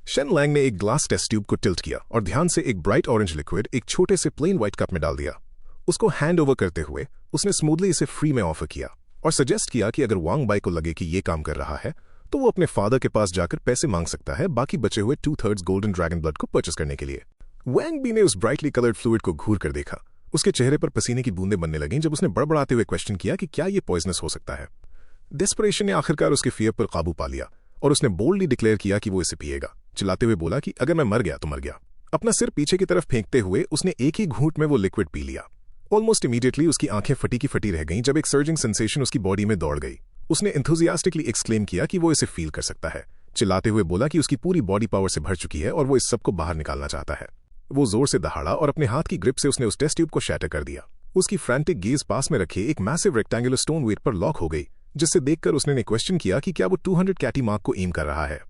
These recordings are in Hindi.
शेन लैंग ने एक ग्लास टेस्ट ट्यूब को टिल्ट किया और ध्यान से एक ब्राइट ऑरेंज लिक्विड एक छोटे से प्लेन व्हाइट कप में डाल दिया। उसको हैंड ओवर करते हुए उसने स्मूथली इसे फ्री में ऑफर किया और सजेस्ट किया कि अगर वांग बाई को लगे कि ये काम कर रहा है तो वो अपने फादर के पास जाकर पैसे मांग सकता है बाकी बचे हुए 2/3 गोल्डन ड्रैगन ब्लड को परचेस करने के लिए। वांग बी ने उस ब्राइटली कलर्ड फ्लूइड को घूर कर देखा। उसके चेहरे पर पसीने की बूंदें बनने लगीं जब उसने बड़बड़ाते हुए क्वेश्चन किया कि क्या ये पॉइजनस हो सकता है। डेस्परेशन ने आखिरकार उसके फियर पर काबू पा लिया और उसने बोल्डली डिक्लेयर किया कि वो इसे पिएगा। चिल्लाते हुए बोला कि अगर मैं मर गया तो मर गया। अपना सिर पीछे की तरफ फेंकते हुए उसने एक ही घूंट में वो लिक्विड पी लिया। ऑलमोस्ट इमीडिएटली उसकी आंखें फटी की फटी रह गईं जब एक सर्जिंग सेंसेशन उसकी बॉडी में दौड़ गई। उसने एंथुजियास्टिकली एक्सक्लेम किया कि वो इसे फील कर सकता है। चिल्लाते हुए बोला कि उसकी पूरी बॉडी पावर से भर चुकी है और वो इस सब को बाहर निकालना चाहता है। वो जोर से दहाड़ा और अपने हाथ की ग्रिप से उसने उस टेस्ट ट्यूब को शैटर कर दिया। उसकी फ्रैंटिक गेज पास में रखे एक मैसिव रेक्टेंगुलर स्टोन वेट पर लॉक हो गई, जिससे देखकर उसने क्वेश्चन किया कि क्या वो 200 कैटी मार्क को एम कर रहा है।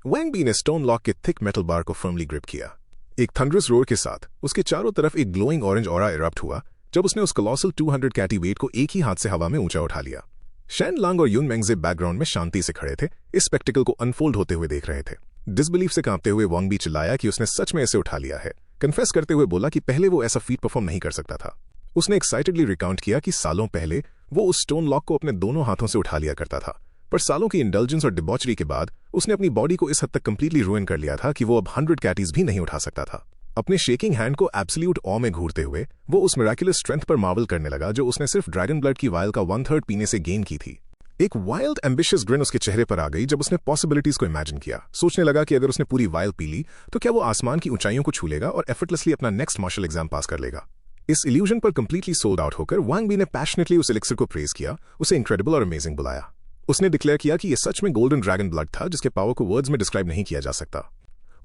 वांग बी ने स्टोन लॉक के थिक मेटल बार को फर्मली ग्रिप किया। एक थंडरस रोर के साथ उसके चारों तरफ एक ग्लोइंग ऑरेंज ऑरा इरप्ट हुआ जब उसने उस कोलोसल 200 कैटी वेट को एक ही हाथ से हवा में ऊंचा उठा लिया। शेन लैंग और यून मेंगजे बैकग्राउंड में शांति से खड़े थे, इस स्पेक्टिकल को अनफोल्ड होते हुए देख रहे थे। डिसबिलीफ से कांपते हुए वांग बी चिल्लाया कि उसने सच में इसे उठा लिया है। कन्फेस करते हुए बोला कि पहले वो ऐसा फीट परफॉर्म नहीं कर सकता था। उसने एक्साइटेडली रिकाउंट किया कि सालों पहले वो उस स्टोन लॉक को अपने दोनों हाथों से उठा लिया करता था, पर सालों की इंडल्जेंस और डिबॉचरी के बाद उसने अपनी बॉडी को इस हद तक कंप्लीटली रुइन कर लिया था कि वो अब 100 कैटीज भी नहीं उठा सकता था। अपने शेकिंग हैंड को एब्सोल्यूट ऑ में घूरते हुए वो उस मिराकुलस स्ट्रेंथ पर मार्वल करने लगा जो उसने सिर्फ ड्रैगन ब्लड की वायल का 1/3 पीने से गेन की थी। एक वाइल्ड एम्बिशियस ग्रिन उसके चेहरे पर आ गई जब उसने पॉसिबिलिटीज को इमेजिन किया। सोचने लगा कि अगर उसने पूरी वायल पी ली तो क्या वो आसमान की ऊंचाइयों को छू लेगा और एफर्टलेसली अपना नेक्स्ट मार्शल एग्जाम पास कर लेगा। इस इल्यूजन पर कंप्लीटली सोल्ड आउट होकर वांग बी ने पैशनेटली उस एलिक्सर को प्रेज किया, उसे इनक्रेडिबल और अमेजिंग बुलाया। उसने डिक्लेयर किया कि यह सच में गोल्डन ड्रैगन ब्लड था जिसके पावर को वर्ड्स में डिस्क्राइब नहीं किया जा सकता।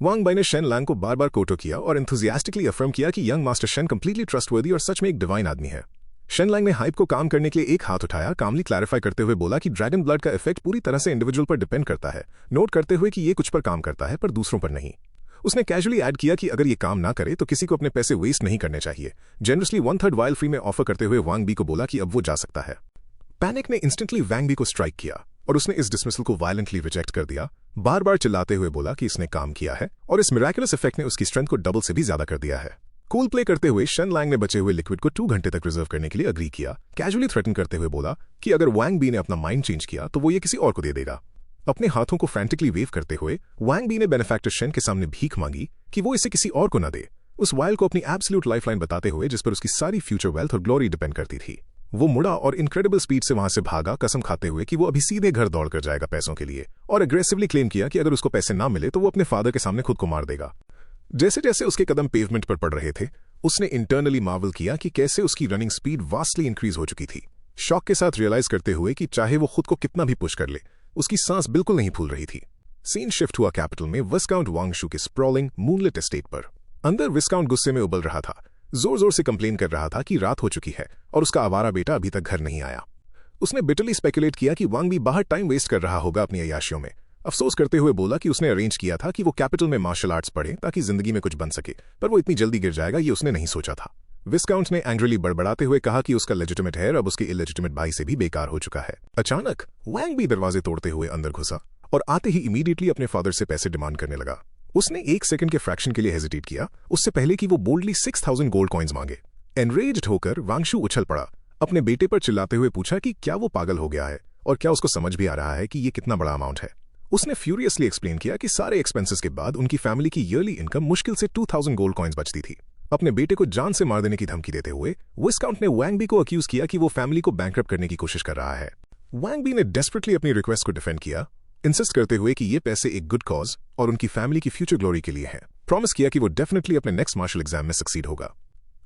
वांग बाई ने शेन लैंग को बार बार कोटो किया और एंथुजियास्टिकली अफर्म किया कि young master Shane completely trustworthy और सच में एक डिवाइन आदमी है। शेन लैंग ने हाइप को काम करने के लिए एक हाथ उठाया, कामली क्लैरिफाई करते हुए बोला कि ड्रैगन ब्लड का इफेक्ट पूरी तरह से इंडिविजुअल पर डिपेंड करता है, नोट करते हुए कि ये कुछ पर काम करता है पर दूसरों पर नहीं। उसने कैजुअली ऐड किया कि अगर ये काम ना करे तो किसी को अपने पैसे वेस्ट नहीं करने चाहिए। जनरसली 1/3 वायल फ्री में ऑफर करते हुए वांग बी को बोला कि अब वो जा सकता है। पैनिक ने इंस्टेंटली वांग बी को स्ट्राइक किया और उसने इस डिसमिसल को वायलेंटली रिजेक्ट कर दिया। बार बार चिल्लाते हुए बोला कि इसने काम किया है और इस मिराकुलस इफेक्ट ने उसकी स्ट्रेंथ को डबल से भी ज्यादा कर दिया है। कूल प्ले करते हुए शेन लैंग ने बचे हुए लिक्विड को 2 घंटे तक रिजर्व करने के लिए अग्री किया। कैजुअली थ्रेटन करते हुए बोला कि अगर वांग बी ने अपना माइंड चेंज किया तो वो ये किसी और को दे देगा। अपने हाथों को फ्रैंटिकली वेव करते हुए वांग बी ने बेनिफैक्टर शेन के सामने भीख मांगी कि वो इसे किसी और को न दे, उस वायल को अपनी एब्सोल्यूट लाइफलाइन बताते हुए जिस पर उसकी सारी फ्यूचर वेल्थ और ग्लोरी डिपेंड करती थी। वो मुड़ा और इनक्रेडिबल स्पीड से वहां से भागा, कसम खाते हुए कि वो अभी सीधे घर दौड़ कर जाएगा पैसों के लिए, और अग्रेसिवली क्लेम किया कि अगर उसको पैसे ना मिले तो वो अपने फादर के सामने खुद को मार देगा। जैसे जैसे उसके कदम पेवमेंट पर पड़ रहे थे उसने इंटरनली मार्वल किया कि कैसे उसकी रनिंग स्पीड वास्टली इंक्रीज हो चुकी थी, शॉक के साथ रियलाइज करते हुए कि चाहे वो खुद को कितना भी पुश कर ले उसकी सांस बिल्कुल नहीं फूल रही थी। सीन शिफ्ट हुआ कैपिटल में विस्काउंट वांगशू के स्प्रॉलिंग मूनलेट एस्टेट पर। अंदर विस्काउंट गुस्से में उबल रहा था, जोर जोर से कंप्लेन कर रहा था कि रात हो चुकी है और उसका आवारा बेटा अभी तक घर नहीं आया। उसने बिटरली स्पेकुलेट किया कि वांग बी बाहर टाइम वेस्ट कर रहा होगा अपनी अय्याशियों में। अफसोस करते हुए बोला कि उसने अरेंज किया था कि वो कैपिटल में मार्शल आर्ट्स पढ़े ताकि जिंदगी में कुछ बन सके, पर वो इतनी जल्दी गिर जाएगा ये उसने नहीं सोचा था। विस्काउंट ने एंग्रीली बड़बड़ाते हुए कहा कि उसका लेजिटिमेट हेयर अब उसके इलेजिटिमेट भाई से भी बेकार हो चुका है। अचानक वांग बी दरवाजे तोड़ते हुए अंदर घुसा और आते ही इमीडिएटली अपने फादर से पैसे डिमांड करने लगा। उसने 1 सेकंड के फ्रैक्शन के लिए हेजिटेट किया, उससे पहले कि वो बोल्डली 6000 गोल्ड कॉइन्स मांगे। एनरेज्ड होकर वांगशू उछल पड़ा, अपने बेटे पर चिल्लाते हुए पूछा कि क्या वो पागल हो गया है और क्या उसको समझ भी आ रहा है कि ये कितना बड़ा अमाउंट है। उसने फ्यूरियसली एक्सप्लेन किया कि सारे एक्सपेंसेस के बाद उनकी फैमिली की ईयरली इनकम मुश्किल से 2000 गोल्ड कॉइन्स बचती थी। अपने बेटे को जान से मार देने की धमकी देते हुए विस्काउंट ने वांग बी को अक्यूज किया कि वो फैमिली को बैंकरप्ट करने की कोशिश कर रहा है। वांग बी ने डेस्परेटली अपनी रिक्वेस्ट को डिफेंड किया, इंसिस्ट करते हुए कि ये पैसे एक गुड कॉज और उनकी फैमिली की फ्यूचर ग्लोरी के लिए हैं। प्रॉमिस किया कि वो डेफिनेटली अपने नेक्स्ट मार्शल एग्जाम में सक्सीड होगा।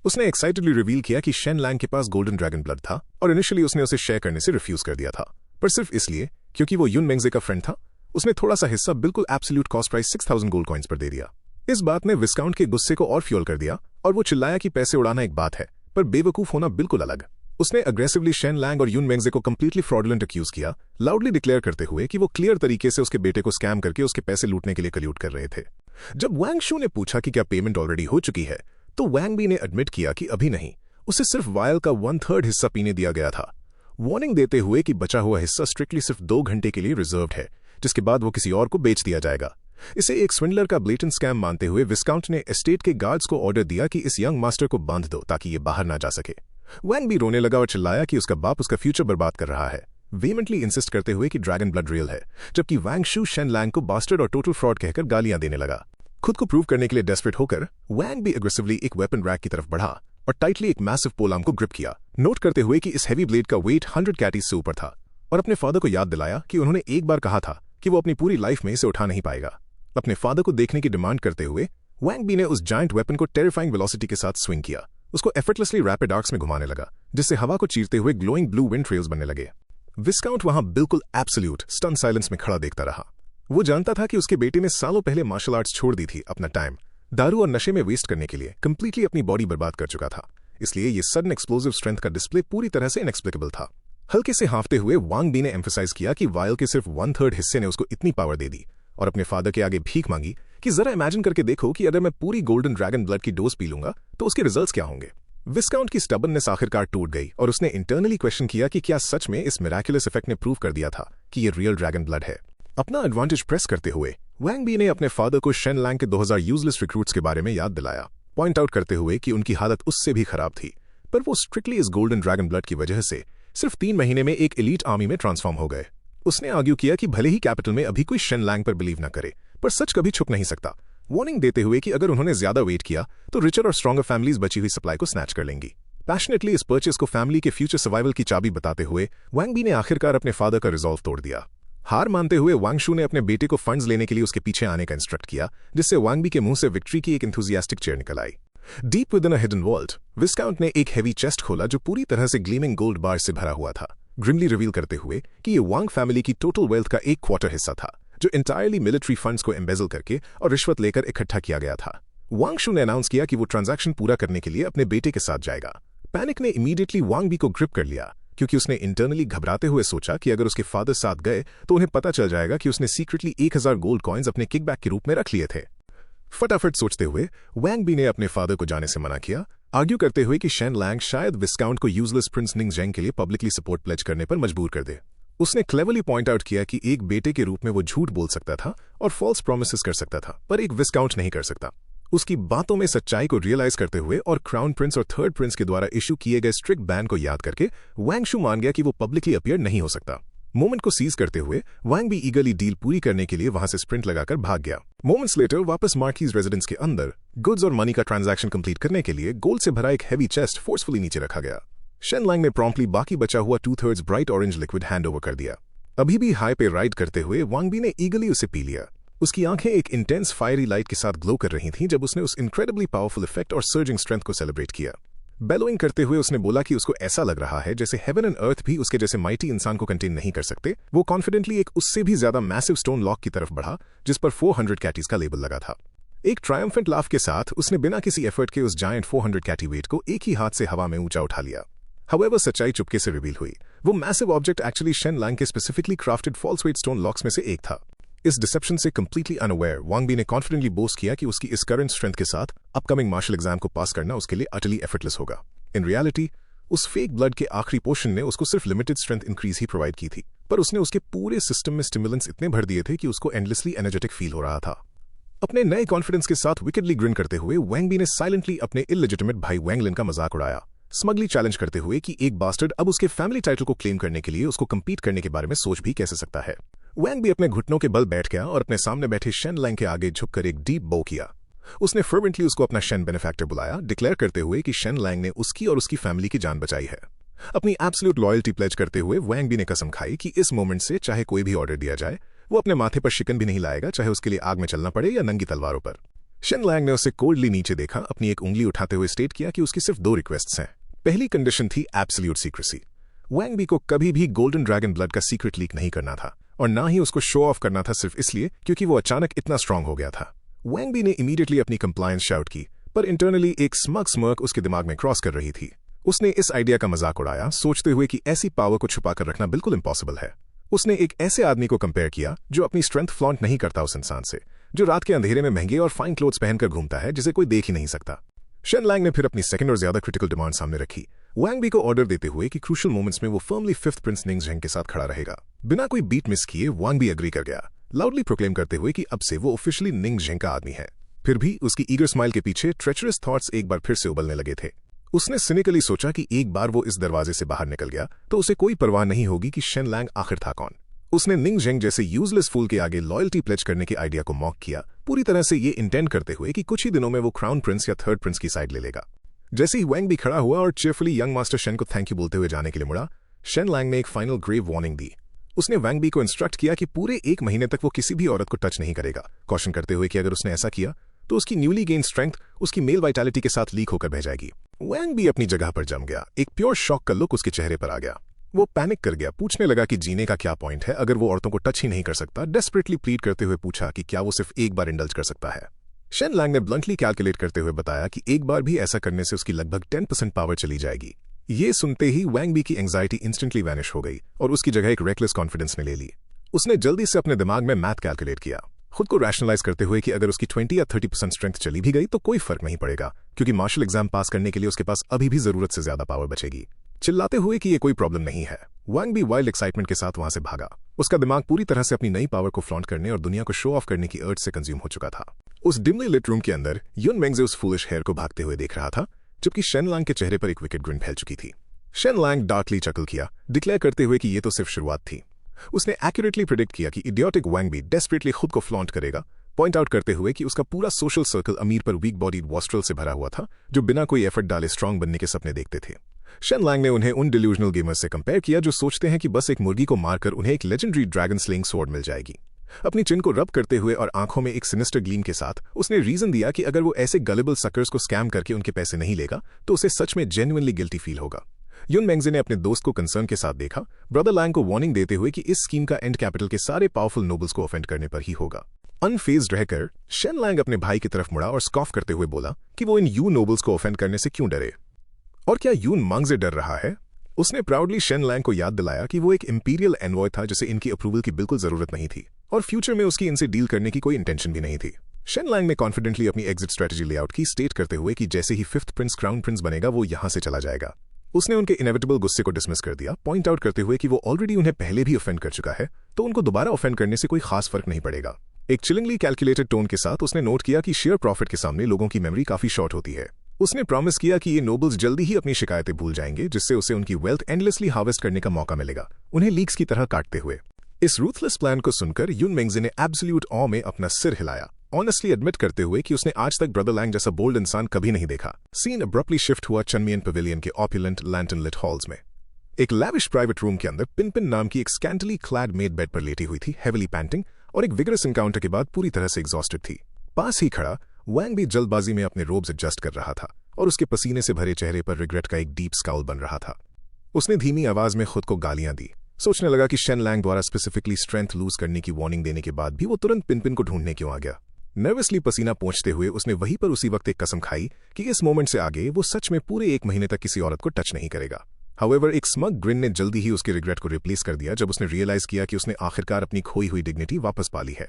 उसने एक्साइटेडली रिवील किया कि शेन लैंग के पास गोल्डन ड्रैगन ब्लड था और इनिशियली उसने उसे शेयर करने से रिफ्यूज कर दिया था, पर सिर्फ इसलिए क्योंकि वो यून मेंगजे का फ्रेंड था। उसने थोड़ा सा हिस्सा बिल्कुल absolute cost price 6000 gold coins पर दे दिया। इस बात ने विस्काउंट के गुस्से को और फ्यूल कर दिया और वो चिल्लाया कि पैसे उड़ाना एक बात है पर बेवकूफ होना बिल्कुल अलग। उसने अग्रेसिवली शेन लैंग और यून मेंगजे को कंप्लीटली फ्रॉडुलेंट अक्यूज किया, लाउडली डिक्लेयर करते हुए कि वो क्लियर तरीके से उसके बेटे को स्कैम करके उसके पैसे लूटने के लिए कल्यूट कर रहे थे। जब वांगशू ने पूछा कि क्या पेमेंट ऑलरेडी हो चुकी है तो वांग बी ने एडमिट किया कि अभी नहीं, उसे सिर्फ वायल का 1/3 हिस्सा पीने दिया गया था, वार्निंग देते हुए कि बचा हुआ हिस्सा स्ट्रिक्टली सिर्फ 2 घंटे के लिए रिजर्व्ड है, जिसके बाद वो किसी और को बेच दिया जाएगा। इसे एक स्विंडलर का ब्लेटेंट स्कैम मानते हुए विस्काउंट ने एस्टेट के गार्ड्स को ऑर्डर दिया कि इस यंग मास्टर को बांध दो ताकि ये बाहर ना जा सके। वैंग भी रोने लगा और चिल्लाया कि उसका बाप उसका फ्यूचर बर्बाद कर रहा है, वेमेंटली इंसिस्ट करते हुए कि ड्रैगन ब्लड रियल है, जबकि वैंग शू शेन लैंग को बास्टर्ड और टोटल फ्रॉड कहकर गालियां देने लगा। खुद को प्रूव करने के लिए डेस्परेट होकर वैंग भी एग्रेसिवली एक वेपन रैक की तरफ बढ़ा और टाइटली एक मैसिव पोलाम को ग्रिप किया, नोट करते हुए कि इस हैवी ब्लेड का वेट 100 कैटीज से ऊपर था, और अपने फादर को याद दिलाया कि उन्होंने एक बार कहा था कि वो अपनी पूरी लाइफ में इसे उठा नहीं पाएगा। अपने फादर को देखने की डिमांड करते हुए वैंग बी ने उस जायंट वेपन को टेरिफाइंग वेलोसिटी के साथ स्विंग किया, उसको एफर्टलेसली रैपिड आर्क्स में घुमाने लगा, जिससे हवा को चीरते हुए ग्लोइंग ब्लू विंड ट्रेल्स बनने लगे। विस्काउंट वहां बिल्कुल एब्सोल्यूट स्टन साइलेंस में खड़ा देखता रहा। वो जानता था कि उसके बेटे ने सालों पहले मार्शल आर्ट्स छोड़ दी थी, अपना टाइम दारू और नशे में वेस्ट करने के लिए कंप्लीटली अपनी बॉडी बर्बाद कर चुका था, इसलिए ये सडन एक्सप्लोसिव स्ट्रेंथ का डिस्प्ले पूरी तरह से इनएक्सप्लिकेबल था। हल्के से हाँफते हुए वांग बी ने एम्फसाइज किया कि वायल के सिर्फ 1/3 हिस्से ने उसको इतनी पावर दे दी, और अपने फादर के आगे भीख मांगी कि जरा इमेजिन करके देखो कि अगर मैं पूरी गोल्डन ड्रैगन ब्लड की डोज पी लूंगा तो उसके रिजल्ट्स क्या होंगे। विस्काउंट की स्टबर्ननेस आखिरकार टूट गई और उसने इंटरनली क्वेश्चन किया कि क्या सच में इस मिराकुलस इफेक्ट ने प्रूव कर दिया था कि ये रियल ड्रैगन ब्लड है। अपना एडवांटेज प्रेस करते हुए वैंग बी ने अपने फादर को शेन लैंग के 2000 यूजलेस रिक्रूट्स के बारे में याद दिलाया, पॉइंट आउट करते हुए कि उनकी हालत उससे भी खराब थी, पर वो स्ट्रिक्टली इस गोल्डन ड्रैगन ब्लड की वजह से सिर्फ 3 महीने में एक एलीट आर्मी में ट्रांसफॉर्म हो गए। उसने आर्ग्यू किया कि भले ही कैपिटल में अभी कोई शेन लैंग पर बिलीव न करे, पर सच कभी छुप नहीं सकता, वार्निंग देते हुए कि अगर उन्होंने ज्यादा वेट किया तो रिचर और स्ट्रॉन्गर फैमिलीज बची हुई सप्लाई को स्नैच कर लेंगी। पैशनेटली इस परचेस को फैमिली के फ्यूचर सर्वाइवल की चाबी बताते हुए वैंग बी ने आखिरकार अपने फादर का रिजॉल्व तोड़ दिया। हार मानते हुए वांग शू ने अपने बेटे को फंड्स लेने के लिए उसके पीछे आने का इंस्ट्रक्ट किया, जिससे वांग बी के मुंह से विक्ट्री की एक एंथुसियास्टिक चेयर निकल आई। Deep within a hidden world viscount ने एक हेवी चेस्ट खोला जो पूरी तरह से ग्लीमिंग गोल्ड बार से भरा हुआ था, ग्रिमली रिवील करते हुए कि ये वांग फैमिली की टोटल वेल्थ का 1/4 हिस्सा था, जो इंटायरली मिलिट्री फंड्स को एम्बेजल करके और रिश्वत लेकर इकट्ठा किया गया था। वांग शू ने अनाउंस किया कि वो ट्रांजैक्शन पूरा करने के लिए अपने बेटे के साथ जाएगा। पैनिक ने इमीडिएटली वांग बी को ग्रिप कर लिया, क्योंकि उसने इंटरनली घबराते हुए सोचा कि अगर उसके फादर साथ गए तो उन्हें पता चल जाएगा कि उसने सीक्रेटली 1000 गोल्ड कॉइन्स अपने किकबैक के रूप में रख लिए थे। फटाफट सोचते हुए वैंग बी ने अपने फादर को जाने से मना किया, आर्ग्यू करते हुए कि शेन लैंग शायद विस्काउंट को यूजलेस प्रिंस निंग जेंग के लिए पब्लिकली सपोर्ट प्लेज करने पर मजबूर कर दे। उसने क्लेवरली पॉइंट आउट किया कि एक बेटे के रूप में वो झूठ बोल सकता था और फॉल्स प्रोमिसेस कर सकता था, पर एक विस्काउंट नहीं कर सकता। उसकी बातों में सच्चाई को रियलाइज करते हुए और क्राउन प्रिंस और थर्ड प्रिंस के द्वारा इशू किए गए स्ट्रिक्ट बैन को याद करके वैंग शू मान गया कि वो पब्लिकली अपीयर नहीं हो सकता। मोमेंट को सीज करते हुए वैंग भी ईगरली डील पूरी करने के लिए वहां से स्प्रिंट लगाकर भाग गया। मोमेंट्स लेटर वापस मार्कीज रेजिडेंस के अंदर गुड्स और मनी का ट्रांजैक्शन कंप्लीट करने के लिए गोल्ड से भरा एक हैवी चेस्ट फोर्सफुली नीचे रखा गया। शेन लैंग ने प्रॉम्प्टली बाकी बचा हुआ 2/3 bright orange liquid hand over कर दिया। अभी भी हाई पे राइड करते हुए वांग बी ने ईगरली उसे पी लिया। उसकी आंखें एक इंटेंस फायरी लाइट के साथ ग्लो कर रही थीं जब उसने उस इनक्रेडिबली पावरफुल इफेक्ट और सर्जिंग स्ट्रेंथ को सेलिब्रेट किया। बेलोइंग करते हुए उसने बोला कि उसको ऐसा लग रहा है जैसे हेवन एंड अर्थ भी उसके जैसे माइटी इंसान को कंटेन नहीं कर सकते। वो कॉन्फिडेंटली एक उससे भी ज्यादा मैसिव स्टोन लॉक की तरफ बढ़ा जिस पर 400 कैटीज का लेबल लगा था। एक ट्रायम्फेंट लाफ के साथ उसने बिना किसी एफर्ट के उस जायंट 400 कैटी वेट को एक ही हाथ से हवा में ऊंचा उठा लिया। हाउएवर सच्चाई चुपके से रिवील हुई। वो massive object actually Shen Lang के specifically crafted false weight stone locks में से एक था। इस डिसेप्शन से कंप्लीटली अनअवेयर वांग बी ने कॉन्फिडेंटली बोस्ट किया कि उसकी इस करंट स्ट्रेंथ के साथ अपकमिंग मार्शल एग्जाम को पास करना उसके लिए अटली एफर्टलेस होगा। इन रियलिटी उस फेक ब्लड के आखिरी पोर्शन ने उसको सिर्फ लिमिटेड स्ट्रेंथ इंक्रीज ही प्रोवाइड की थी, पर उसने उसके पूरे सिस्टम में स्टिमुलेंट्स इतने भर दिए थे कि उसको एंडलेसली एनर्जेटिक फील हो रहा था। अपने नए कॉन्फिडेंस के साथ विकेडली ग्रिन करते हुए वैंग बी ने साइलेंटली अपने इलेजिटिमेट भाई वैंग लिन का मजाक उड़ाया, स्मगली चैलेंज करते हुए कि एक बास्टर्ड अब उसके फैमिली टाइटल को क्लेम करने के लिए उसको कम्पीट करने के बारे में सोच भी कैसे सकता है। वैंग भी अपने घुटनों के बल बैठ गया और अपने सामने बैठे शेन लैंग के आगे झुककर एक डीप बो किया। उसने फर्वेंटली उसको अपना शेन बेनिफैक्टर बुलाया, डिक्लेयर करते हुए कि शेन लैंग ने उसकी और उसकी फैमिली की जान बचाई है। अपनी एब्सोल्यूट लॉयल्टी प्लेज करते हुए वैंग बी ने कसम खाई कि इस मोमेंट से चाहे कोई भी ऑर्डर दिया जाए वो अपने माथे पर शिकन भी नहीं लाएगा, चाहे उसके लिए आग में चलना पड़े या नंगी तलवारों पर। शेन लैंग ने उसे कोल्डली नीचे देखा, अपनी एक उंगली उठाते हुए स्टेट किया कि उसकी सिर्फ 2 रिक्वेस्ट्स हैं। पहली कंडीशन थी एब्सोल्यूट सीक्रेसी। वैंग बी को कभी भी गोल्डन ड्रैगन ब्लड का सीक्रेट लीक नहीं करना था और ना ही उसको शो ऑफ करना था सिर्फ इसलिए क्योंकि वो अचानक इतना स्ट्रांग हो गया था। वैंग बी ने इमीडिएटली अपनी कंप्लायंस शाउट की, पर इंटरनली एक स्मर्क उसके दिमाग में क्रॉस कर रही थी। उसने इस आइडिया का मजाक उड़ाया, सोचते हुए कि ऐसी पावर को छुपाकर रखना बिल्कुल इम्पॉसिबल है। उसने एक ऐसे आदमी को कंपेयर किया जो अपनी स्ट्रेंथ फ्लॉन्ट नहीं करता उस इंसान से, जो रात के अंधेरे में महंगे और फाइन क्लोथ्स पहनकर घूमता है जिसे कोई देख ही नहीं सकता। शेन लैंग ने फिर अपनी सेकंड और ज्यादा क्रिटिकल डिमांड सामने रखी, वैंग बी को ऑर्डर देते हुए कि क्रूशियल मोमेंट्स में वो फर्मली 5th प्रिंस निंग जेंग के साथ खड़ा रहेगा। बिना कोई बीट मिस किए वैंग बी एग्री कर गया, लाउडली प्रोक्लेम करते हुए कि अब से वो ऑफिशियली निंग जेंग का आदमी है। फिर भी उसकी ईगर स्माइल के पीछे ट्रेचरस थॉट्स एक बार फिर से उबलने लगे थे। उसने सिनिकली सोचा कि एक बार वो इस दरवाजे से बाहर निकल गया तो उसे कोई परवाह नहीं होगी कि शेन लैंग आखिर था कौन। उसने निंग जेंग जैसे यूजलेस फूल के आगे लॉयल्टी प्लेज करने के आइडिया को मॉक किया, पूरी तरह से ये इंटेंड करते हुए कि कुछ ही दिनों में वो क्राउन प्रिंस या थर्ड प्रिंस की साइड ले लेगा। जैसे ही वैंग भी खड़ा हुआ और चेयरफुली यंग मास्टर शेन को थैंक यू बोलते हुए जाने के लिए मुड़ा, शेन लैंग ने एक फाइनल ग्रेव वार्निंग दी। उसने वैंग बी को इंस्ट्रक्ट किया कि पूरे 1 महीने तक वो किसी भी औरत को टच नहीं करेगा, कॉशन करते हुए कि अगर उसने ऐसा किया तो उसकी न्यूली गेन स्ट्रेंथ उसकी मेल वाइटैलिटी के साथ लीक होकर बह जाएगी। वैंग भी अपनी जगह पर जम गया। एक प्योर शॉक का लुक उसके चेहरे पर आ गया। वो पैनिक कर गया, पूछने लगा कि जीने का क्या पॉइंट है अगर वो औरतों को टच ही नहीं कर सकता। डेस्परेटली प्लीड करते हुए पूछा कि क्या वो सिर्फ एक बार इंडल्ज कर सकता है। शेन लैंग ने ब्लंटली कैलकुलेट करते हुए बताया कि एक बार भी ऐसा करने से उसकी लगभग 10% पावर चली जाएगी। ये सुनते ही वैंग बी की एंग्जाइटी इंस्टेंटली वैनिश हो गई और उसकी जगह एक रेकलेस कॉन्फिडेंस ने ले ली। उसने जल्दी से अपने दिमाग में मैथ कैलकुलेट किया, खुद को रैशनलाइज करते हुए कि अगर उसकी 20 या 30% स्ट्रेंथ चली भी गई तो कोई फर्क नहीं पड़ेगा, क्योंकि मार्शल एग्जाम पास करने के लिए उसके पास अभी भी जरूरत से ज्यादा पावर बचेगी। चिल्लाते हुए कि ये कोई प्रॉब्लम नहीं है, वैंग भी वाइल्ड एक्साइटमेंट के साथ वहां से भागा। उसका दिमाग पूरी तरह से अपनी नई पावर को फ्लॉन्ट करने और दुनिया को शो ऑफ करने की अर्ज से कंज्यूम हो चुका था। उस डिमली लिट रूम के अंदर युन मेंगजे उस फूलिश हेयर को भागते हुए देख रहा था, जबकि शेन लैंग के चेहरे पर एक विकेट ग्रिन फैल चुकी थी। शेन लैंग डार्कली चकल किया, डिक्लेयर करते हुए कि ये तो सिर्फ शुरुआत थी। उसने एक्यूरेटली प्रिडिक्ट किया कि इडियोटिक वैंग भी डेस्परेटली खुद को फ्लॉन्ट करेगा, पॉइंट आउट करते हुए कि उसका पूरा सोशल सर्कल अमीर पर वीक बॉडीड वॉस्ट्रल से भरा हुआ था, जो बिना कोई एफर्ट डाले स्ट्रांग बनने के सपने देखते थे। शेन लैंग ने उन्हें उन डिल्यूजनल गेमर्स से कंपेयर किया जो सोचते हैं कि बस एक मुर्गी को मारकर उन्हें एक लेजेंडरी ड्रैगन स्लिंग स्वॉर्ड मिल जाएगी। अपनी चिन को रब करते हुए और आंखों में एक सिनिस्टर ग्लीम के साथ उसने रीजन दिया कि अगर वो ऐसे गलेबल सकर्स को स्कैम करके उनके पैसे नहीं लेगा तो उसे सच में जेन्युइनली गिल्टी फील होगा। युन मेंगजे ने अपने दोस्त को कंसर्न के साथ देखा, ब्रदर लैंग को वार्निंग देते हुए कि इस स्कीम का एंड कैपिटल के सारे पावरफुल नोबल्स को ऑफेंड करने पर ही होगा। अनफेज्ड रहकर शेन लैंग अपने भाई की तरफ मुड़ा और स्कॉफ करते हुए बोला कि वो इन यू नोबल्स को ऑफेंड करने से क्यों डरे, और क्या यून मांग से डर रहा है। उसने प्राउडली शेन लैंग को याद दिलाया कि वो एक इंपीरियल एनवॉय था जिसे इनकी अप्रूवल की बिल्कुल जरूरत नहीं थी और फ्यूचर में उसकी इनसे डील करने की कोई इंटेंशन भी नहीं थी। शेन लैंग ने कॉन्फिडेंटली अपनी एग्जिट स्ट्रेटजी लेआउट की, स्टेट करते हुए कि जैसे ही 5th प्रिंस क्राउन प्रिंस बनेगा वो यहां से चला जाएगा। उसने उनके इनेविटेबल गुस्से को डिसमिस कर दिया, पॉइंट आउट करते हुए कि वो ऑलरेडी उन्हें पहले भी ऑफेंड कर चुका है तो उनको दोबारा ऑफेंड करने से कोई खास फर्क नहीं पड़ेगा। एक चिलिंगली कैलकुलेटेड टोन के साथ उसने नोट किया कि शेयर प्रॉफिट के सामने लोगों की मेमोरी काफी शॉर्ट होती है। उसने प्रॉमिस किया कि ये नोबल्स जल्दी ही अपनी शिकायतें भूल जाएंगे, जिससे उसे उनकी वेल्थ एंडलेसली हार्वेस्ट करने का मौका मिलेगा, उन्हें लीक्स की तरह काटते हुए। इस रूथलेस प्लान को सुनकर युन मेंगजे ने एब्सोल्यूट ऑ में अपना सिर हिलाया, ऑनेस्टली एडमिट करते हुए कि उसने आज तक ब्रदर लैंग जैसा बोल्ड इंसान कभी नहीं देखा। सीन अब्रप्टली शिफ्ट हुआ चनमियन पवेलियन के ऑपुलेंट लैंटर्न लिट हॉल्स में। एक लैविश प्राइवेट रूम के अंदर पिन नाम की एक स्कैंटली क्लैड मेड बेड पर लेटी हुई थी, हेविली पैंटिंग और एक विगरस एनकाउंटर के बाद पूरी तरह से एग्जॉस्टेड थी। पास ही खड़ा वैंग भी जल्दबाजी में अपने रोब्स एडजस्ट कर रहा था और उसके पसीने से भरे चेहरे पर रिग्रेट का एक डीप स्काउल बन रहा था। उसने धीमी आवाज में खुद को गालियां दी, सोचने लगा कि शेन लैंग द्वारा स्पेसिफिकली स्ट्रेंथ लूज करने की वार्निंग देने के बाद भी वो तुरंत पिन को ढूंढने क्यों आ गया। नर्वसली पसीना पोंछते हुए उसने वहीं पर उसी वक्त एक कसम खाई कि इस मोमेंट से आगे वो सच में पूरे 1 महीने तक किसी औरत को टच नहीं करेगा। हाउएवर एक स्मग ग्रिन ने जल्दी ही उसके रिग्रेट को रिप्लेस कर दिया जब उसने रियलाइज किया कि उसने आखिरकार अपनी खोई हुई डिग्निटी वापस पा ली है।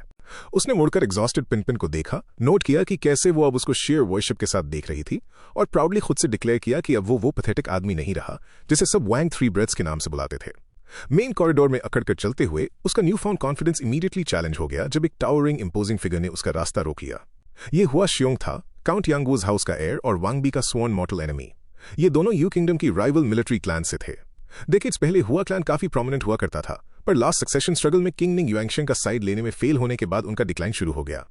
उसने मुड़कर एग्जॉस्टेड पिन को देखा, नोट किया कि कैसे वो अब उसको शेयर वर्शिप के साथ देख रही थी और प्राउडली खुद से डिक्लेयर किया कि अब वो पैथेटिक आदमी नहीं रहा जिसे सब वैंग 3 ब्रेथ्स के नाम से बुलाते थे। मेन कॉरिडोर में अकड़कर चलते हुए उसका new found confidence immediately challenge हो गया जब एक टावरिंग इंपोजिंग फिगर ने उसका रास्ता रोक लिया। ये हुआ शियोंग था, काउंट यांगवूज हाउस का हेयर और वांग बी का स्वॉर्न मॉर्टल एनिमी। ये दोनों यू किंगडम की राइवल मिलिट्री क्लैन से थे। डेकेड्स पहले हुआ क्लैन काफी प्रोमिनेंट हुआ करता था, पर लास्ट सक्सेशन स्ट्रगल में किंग निंग युएंगशेंग का साइड लेने में फेल होने के बाद उनका डिक्लाइन शुरू हो गया।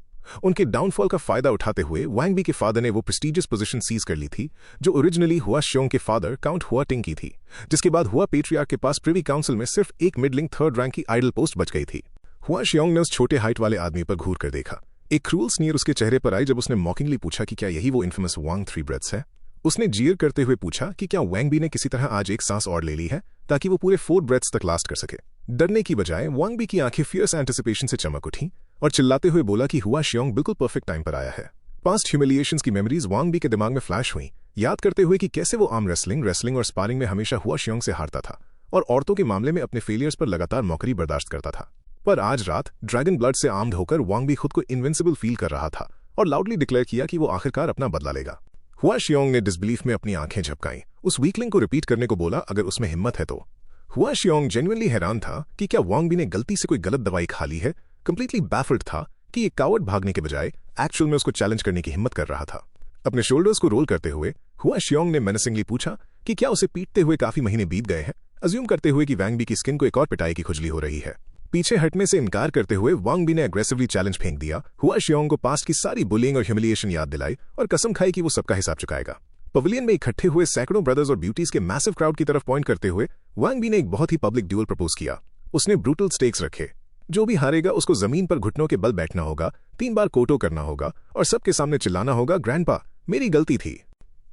उनके डाउनफॉल का फायदा उठाते हुए वांग बी के फादर ने वो प्रेस्टिजियस पोजीशन सीज कर ली थी जो ओरिजिनली हुआ शियोंग के फादर काउंट हुआ टिंग की थी, जिसके बाद हुआ पेट्रियार्क के पास प्रिवी काउंसिल में सिर्फ एक मिडलिंग 3rd रैंक की आइडल पोस्ट बच गई थी। हुआ शियोंग ने उस छोटे हाइट वाले आदमी पर घूर कर देखा। एक क्रूअल स्नीयर उसके चेहरे पर आई जब उसने मॉकिंगली पूछा कि क्या यही वो इन्फेमस वांग 3 ब्रेथ्स है। उसने जीर करते हुए पूछा कि क्या वैंग बी ने किसी तरह आज एक सांस और ले ली है ताकि वो पूरे 4 ब्रेथ्स तक लास्ट कर सके। डरने की बजाय वांग बी की आंखें फियर्स एंटिसिपेशन से चमक उठी और चिल्लाते हुए बोला कि हुआ शियोंग बिल्कुल परफेक्ट टाइम पर आया है। पास्ट ह्यूमिलिएशंस की मेमोरीज वांग बी के दिमाग में फ्लैश हुई, याद करते हुए कि कैसे वो आर्म रेसलिंग और स्पारिंग में हमेशा हुआ शियोंग से हारता था और औरतों के मामले में अपने फेलियर्स पर लगातार मौकरी बर्दाश्त करता था। पर आज रात ड्रैगन ब्लड से आर्म्ड होकर वांग बी खुद को इनविंसिबल फील कर रहा था और लाउडली डिक्लेयर किया कि वो आखिरकार अपना बदला लेगा। हुआ शियोंग ने डिसबिलीफ में अपनी आंखें झपकाई, उस वीकलिंग को रिपीट करने को बोला अगर उसमें हिम्मत है तो। हुआ शियोंग जेन्युइनली हैरान था कि क्या वांग बी ने गलती से कोई गलत दवाई खा ली है कंप्लीटली बैफल्ड था कि ये कावर्ड भागने के बजाय एक्चुअल में उसको चैलेंज करने की हिम्मत कर रहा था। अपने शोल्डर्स को रोल करते हुए हुआ शियोंग ने मेनेसिंगली पूछा कि क्या उसे पीटते हुए काफी महीने बीत गए हैं, अज्यूम करते हुए कि वांग बी की स्किन को एक और पिटाई की खुजली हो रही है। पीछे हटने से इनकार करते हुए वांग बी ने एग्रेसिवली चैलेंज फेंक दिया। हुआ शियोंग को पास्ट की सारी बुलिंग और ह्यूमिलिएशन याद दिलाई और कसम खाई कि वो सबका हिसाब चुकाएगा। पवेलियन में इकट्ठे हुए सैकड़ों ब्रदर्स और ब्यूटीज के मैसिव क्राउड की तरफ पॉइंट करते हुए वांग बी ने एक बहुत ही पब्लिक ड्यूल प्रपोज किया। उसने ब्रूटल स्टेक्स रखे, जो भी हारेगा उसको जमीन पर घुटनों के बल बैठना होगा, 3 बार कोटो करना होगा और सबके सामने चिल्लाना होगा, ग्रैंडपा मेरी गलती थी।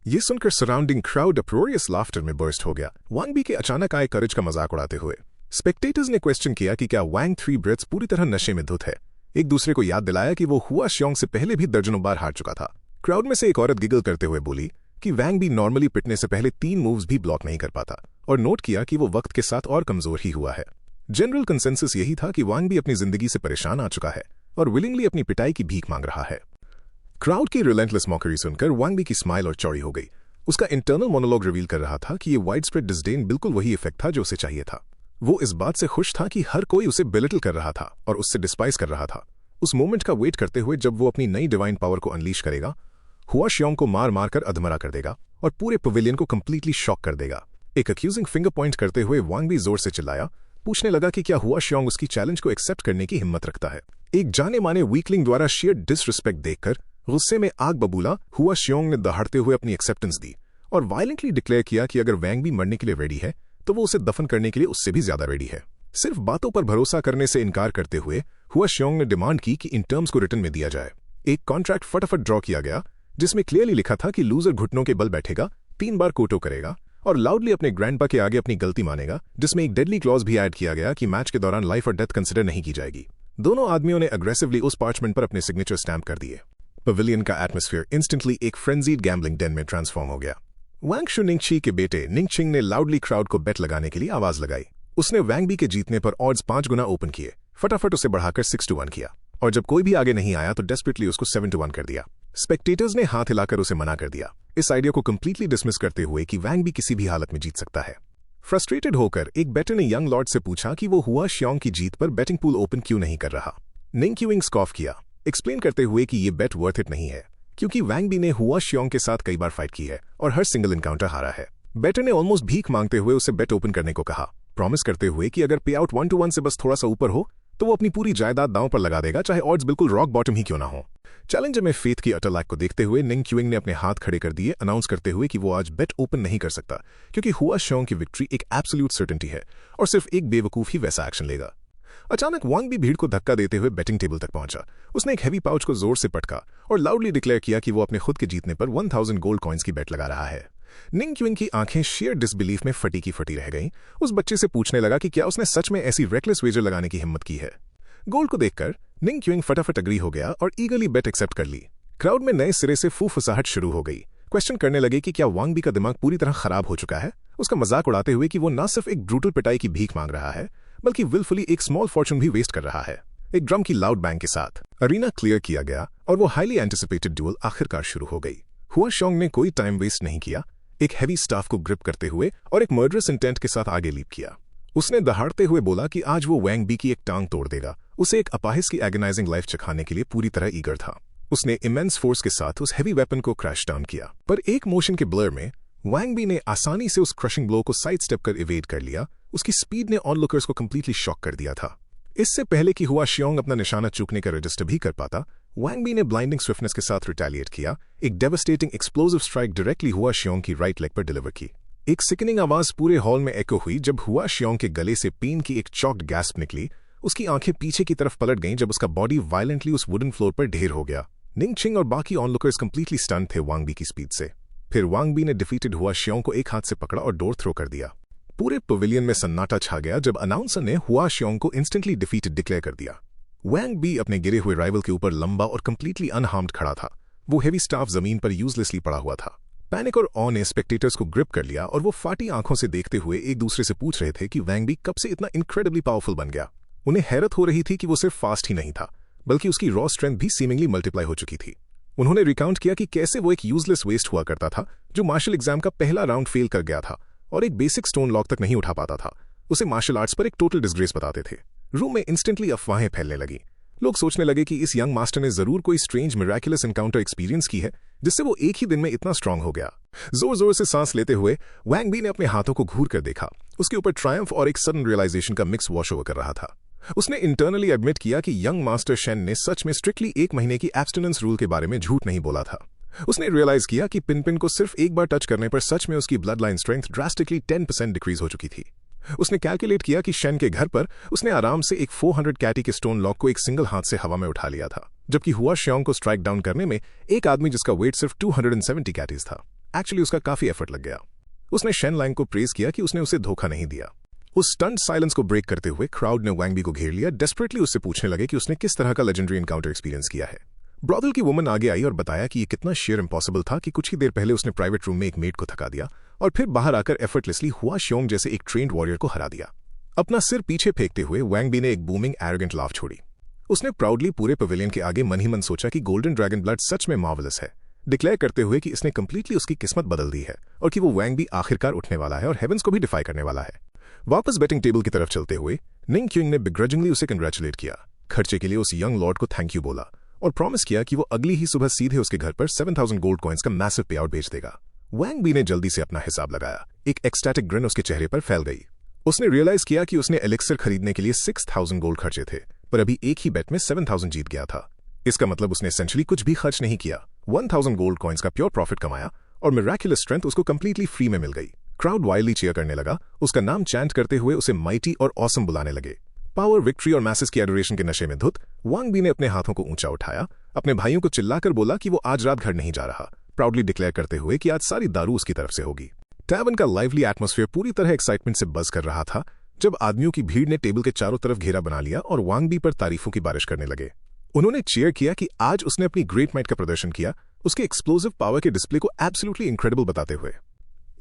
ये सुनकर सराउंडिंग क्राउड अप्रोरियस लाफ्टर में बर्स्ट हो गया, वांग बी के अचानक आए करेज का मजाक उड़ाते हुए। स्पेक्टेटर्स ने क्वेश्चन किया कि क्या वांग 3 ब्रेथ्स पूरी तरह नशे में धुत है। एक दूसरे को याद दिलाया कि वो हुआ शियोंग से पहले भी दर्जनों बार हार चुका था। क्राउड में से एक औरत गिगल करते हुए बोली कि वांग बी नॉर्मली पिटने से पहले 3 मूव्स भी ब्लॉक नहीं कर पाता और नोट किया कि वो वक्त के साथ और कमजोर ही हुआ है। जनरल कंसेंसस यही था कि वांग बी अपनी जिंदगी से परेशान आ चुका है और विलिंगली अपनी पिटाई की भीख मांग रहा है। क्राउड की रिलेंटलेस मॉकरी सुनकर वांग बी की स्माइल और चौड़ी हो गई। उसका इंटरनल मोनोलॉग रिवील कर रहा था कि ये वाइड स्प्रेड डिस्डेन बिल्कुल वही इफेक्ट था जो उसे चाहिए था। वो इस बात से खुश था कि हर कोई उसे बिलिटल कर रहा था और उससे डिस्पाइस कर रहा था। उस मोमेंट का वेट करते हुए जब वो अपनी नई डिवाइन पावर को अनलीश करेगा, हुआ शियोंग को मार मार कर अधमरा कर देगा और पूरे पवेलियन को कंप्लीटली शॉक कर देगा। एक अक्यूजिंग फिंगर पॉइंट करते हुए वांग बी जोर से चिल्लाया, पूछने लगा कि क्या हुआ शियोंग उसकी चैलेंज को एक्सेप्ट करने की हिम्मत रखता है। एक जाने माने वीकलिंग द्वारा शेयर डिसरिस्पेक्ट देखकर गुस्से में आग बबूला हुआ शियोंग ने दहाड़ते हुए अपनी एक्सेप्टेंस दी और वायलेंटली डिक्लेयर किया कि अगर वांग बी मरने के लिए रेडी है तो वो उसे दफन करने के लिए उससे भी ज्यादा रेडी है। सिर्फ बातों पर भरोसा करने से इनकार करते हुए हुआ शियोंग ने डिमांड की कि इन टर्म्स को रिटर्न में दिया जाए। एक कॉन्ट्रैक्ट फटाफट ड्रॉ किया गया जिसमें क्लियरली लिखा था कि लूजर घुटनों के बल बैठेगा, 3 बार कोटो करेगा और लाउडली अपने ग्रैंडपा के आगे अपनी गलती मानेगा, जिसमें एक डेडली क्लॉज भी ऐड किया गया कि मैच के दौरान लाइफ और डेथ कंसिडर नहीं की जाएगी। दोनों आदमियों ने अग्रेसिवली उस पार्चमेंट पर अपने सिग्नेचर स्टैम्प कर दिए। पवेलियन का एटमॉस्फेयर इंस्टेंटली एक फ्रेंजीड गैम्बलिंग डेन में ट्रांसफॉर्म हो गया। वांग शु निंगची के बेटे निंगचिंग ने लाउडली क्राउड को बेट लगाने के लिए आवाज लगाई। उसने वांग बी के जीतने पर ऑड्स 5 गुना ओपन किए, फटाफट उसे बढ़ाकर 6-1 किया और जब कोई भी आगे नहीं आया तो डेस्परेटली उसको 7-1 कर दिया। स्पेक्टेटर्स ने हाथ हिलाकर उसे मना कर दिया, इस आइडिया को कंप्लीटली डिसमिस करते हुए कि वांग बी किसी भी हालत में जीत सकता है। फ्रस्ट्रेटेड होकर एक बेटर ने यंग लॉर्ड से पूछा कि वो हुआ शियोंग की जीत पर बेटिंग पूल ओपन क्यों नहीं कर रहा। निंगक्यूइंग स्कॉफ किया, एक्सप्लेन करते हुए कि ये बेट वर्थ इट नहीं है क्योंकि वांग बी ने हुआ शियोंग के साथ कई बार फाइट की है और हर सिंगल इनकाउंटर हारा है। बेटर ने ऑलमोस्ट भीख मांगते हुए उसे बेट ओपन करने को कहा, प्रॉमिस करते हुए कि अगर पे आउट 1-1 से बस थोड़ा सा ऊपर हो तो वो अपनी पूरी जायदाद दांव पर लगा देगा, चाहे ऑड्स बिल्कुल रॉक बॉटम ही क्यों ना हो। चैलेंजर में फेथ की अटर लैक को देखते हुए निंगक्यूइंग ने अपने हाथ खड़े कर दिए, अनाउंस करते हुए कि वो आज बेट ओपन नहीं कर सकता क्योंकि हुआ शियोंग की विक्ट्री एक एब्सोल्यूट सर्टेनिटी है और सिर्फ एक बेवकूफ ही वैसा एक्शन लेगा। अचानक वांग भी भीड़ को धक्का देते हुए बेटिंग टेबल तक पहुंचा। उसने एक हैवी पाउच को जोर से पटका और लाउडली डिक्लेयर किया कि वो अपने खुद के जीतने पर 1000 गोल्ड कॉइन्स की बेट लगा रहा है। निंगक्यूइंग की आंखें शेयर डिसबिलीफ में फटी की फटी रह गईं। उस बच्चे से पूछने लगा कि क्या उसने सच में ऐसी रेकलेस वेजर लगाने की हिम्मत की है। गोल्ड को देखकर निंगक्यूइंग फटाफट अग्री हो गया और ईगरली बेट एक्सेप्ट कर ली। क्राउड में नए सिरे से फूफसाहट शुरू हो गई। क्वेश्चन करने लगे कि क्या वांग बी का दिमाग पूरी तरह खराब हो चुका है, उसका मजाक उड़ाते हुए कि वो न सिर्फ एक ब्रूटल पिटाई की भीख मांग रहा है बल्कि विलफुली एक स्मॉल फॉर्चून भी वेस्ट कर रहा है। एक ड्रम की लाउड बैंग के साथ अरीना क्लियर किया गया और वो हाईली एंटिसिपेटेड ड्यूल आखिरकार शुरू हो गई। हुआ शियोंग ने कोई टाइम वेस्ट नहीं किया, एक हैवी स्टाफ को ग्रिप करते हुए और एक मर्डरस इंटेंट के साथ आगे लीप किया। उसने दहाड़ते हुए बोला कि आज वो वांग बी की एक टांग तोड़ देगा। उसे एक अपाहिज की एगनाइजिंग लाइफ चखाने के लिए पूरी तरह ईगर था। उसने इमेंस फोर्स के साथ उस हैवी वेपन को क्रैश डाउन किया, पर एक मोशन के ब्लर में वांग बी ने आसानी से उस क्रशिंग ब्लो को साइड स्टेप कर इवेड कर लिया। उसकी स्पीड ने ऑनलुकर्स को कंप्लीटली शॉक कर दिया था। इससे पहले कि हुआ शियोंग अपना निशाना चूकने का रजिस्टर भी कर पाता, वांग बी ने ब्लाइंडिंग स्विफ्टनेस के साथ रिटेलिएट किया। एक डेवास्टेटिंग एक्सप्लोसिव स्ट्राइक डायरेक्टली हुआ शियोंग की राइट लेग पर डिलीवर की। एक सिकनिंग आवाज पूरे हॉल में एको हुई जब हुआ शियोंग के गले से पेन की एक चॉक्ड गैस्प निकली। उसकी आंखें पीछे की तरफ पलट गईं जब उसका बॉडी वायलेंटली उस वुडन फ्लोर पर ढेर हो गया। निंगचिंग और बाकी ऑनलुकर्स कंप्लीटली स्टन थे वांग बी की स्पीड से। फिर वांग बी ने डिफीटेड हुआ शियोंग को एक हाथ से पकड़ा और डोर थ्रो कर दिया। पूरे पवेलियन में सन्नाटा छा गया जब अनाउंसर ने हुआ शियोंग को इंस्टेंटली डिफीटेड डिक्लेयर कर दिया। वांग बी अपने गिरे हुए राइवल के ऊपर लंबा और कंप्लीटली अनहार्म्ड खड़ा था। वो हेवी स्टाफ जमीन पर यूजलेसली पड़ा हुआ था। पैनिक और ऑ ने स्पेक्टेटर्स को ग्रिप कर लिया और वो फाटी आंखों से देखते हुए एक दूसरे से पूछ रहे थे कि वांग बी कब से इतना इनक्रेडिबली पावरफुल बन गया। उन्हें हैरत हो रही थी कि वो सिर्फ फास्ट ही नहीं था बल्कि उसकी रॉ स्ट्रेंथ भी सीमिंगली मल्टीप्लाई हो चुकी थी। उन्होंने रिकाउंट किया कि कैसे वो एक यूजलेस वेस्ट हुआ करता था जो मार्शल एग्जाम का पहला राउंड फेल कर गया था और एक बेसिक स्टोन लॉक तक नहीं उठा पाता था। उसे मार्शल आर्ट्स पर एक टोटल डिसग्रेस बताते थे। रूम में इंस्टेंटली अफवाहें फैलने लगी। लोग सोचने लगे कि इस यंग मास्टर ने जरूर कोई स्ट्रेंज मिराकुलस एनकाउंटर एक्सपीरियंस की है जिससे वो एक ही दिन में इतना स्ट्रांग हो गया। जोर जोर से सांस लेते हुए वैंग बी ने अपने हाथों को घूर कर देखा। उसके ऊपर ट्रायम्फ और एक सडन रियलाइजेशन का मिक्स वॉश ओवर कर रहा था। उसने इंटरनली एडमिट किया कि यंग मास्टर शेन ने सच में स्ट्रिक्टली 1 महीने की एब्स्टिनेंस रूल के बारे में झूठ नहीं बोला था। उसने रियलाइज किया कि पिन को सिर्फ एक बार टच करने पर सच में उसकी blood line strength drastically 10% decrease हो चुकी थी। उसने कैलकुलेट किया कि शेन के घर पर उसने आराम से एक 400 कैटी के स्टोन लॉक को एक सिंगल हाथ से हवा में उठा लिया था, जबकि हुआ श्योंग को स्ट्राइक डाउन करने में एक आदमी जिसका वेट सिर्फ 270 कैटीज था, एक्चुअली उसका काफी एफर्ट लग गया। उसने शेन लैंग को प्रेज किया कि उसने उसे धोखा नहीं दिया। उस स्टंट साइलेंस को ब्रेक करते हुए क्राउड ने वैंग बी को घेर लिया। डेस्परेटली उससे पूछने लगे कि उसने किस तरह का लेजेंडरी एनकाउंटर एक्सपीरियंस किया है। ब्रॉदल की वुमन आगे आई और बताया कि ये कितना शेयर इम्पॉसिबल था कि कुछ ही देर पहले उसने प्राइवेट रूम में एक मेड को थका दिया और फिर बाहर आकर एफर्टलेसली हुआ श्योंग जैसे एक ट्रेंड वॉरियर को हरा दिया। अपना सिर पीछे फेंकते हुए वैंग बी ने एक बूमिंग एरोगेंट लाफ छोड़ी। उसने प्राउडली पूरे पवेलियन के आगे मन ही मन सोचा कि गोल्डन ड्रैगन ब्लड सच में मार्वलस है, डिक्लेयर करते हुए कि इसने कंप्लीटली उसकी किस्मत बदल दी है और कि वो वैंग बी आखिरकार उठने वाला है और हेवंस को भी डिफाई करने वाला है। वापस बेटिंग टेबल की तरफ चलते हुए निंग क्यूइंग ने बिग्रजिंगली उसे कंग्रेचुलेट किया, खर्चे के लिए उस यंग लॉर्ड को थैंक यू बोला और प्रॉमिस किया कि वो अगली ही सुबह सीधे उसके घर पर 7000 गोल्ड कॉइंस का मैसिव पे आउट भेज देगा। वैंग बी ने जल्दी से अपना हिसाब लगाया। एक एक्सटैटिक ग्रिन उसके चेहरे पर फैल गई। उसने रियलाइज किया कि उसने एलिक्सर खरीदने के लिए 6000 गोल्ड खर्चे थे, पर अभी एक ही बेट में 7000 जीत गया था। इसका मतलब उसने एसेंशियली कुछ भी खर्च नहीं किया, 1000 गोल्ड कॉइंस का प्योर प्रॉफिट कमाया और मिराकुलस स्ट्रेंथ उसको कंप्लीटली फ्री में मिल गई। क्राउड वाइल्डली चीयर करने लगा, उसका नाम चैंट करते हुए उसे माइटी और ऑसम बुलाने लगे। पावर, विक्ट्री और मैसेस की एडोरेशन के नशे में धुत वांग बी ने अपने हाथों को ऊंचा उठाया, अपने भाइयों को चिल्लाकर बोला कि वो आज रात घर नहीं जा रहा, प्राउडली डिक्लेयर करते हुए कि आज सारी दारू उसकी तरफ से होगी। टैवर्न का लाइवली एटमॉस्फेयर पूरी तरह एक्साइटमेंट से बज कर रहा था जब आदमियों की भीड़ ने टेबल के चारों तरफ घेरा बना लिया और वांग बी पर तारीफों की बारिश करने लगे। उन्होंने चीयर किया कि आज उसने अपनी ग्रेट माइट का प्रदर्शन किया, उसके एक्सप्लोसिव पावर के डिस्प्ले को एब्सोल्युटली इनक्रेडिबल बताते हुए।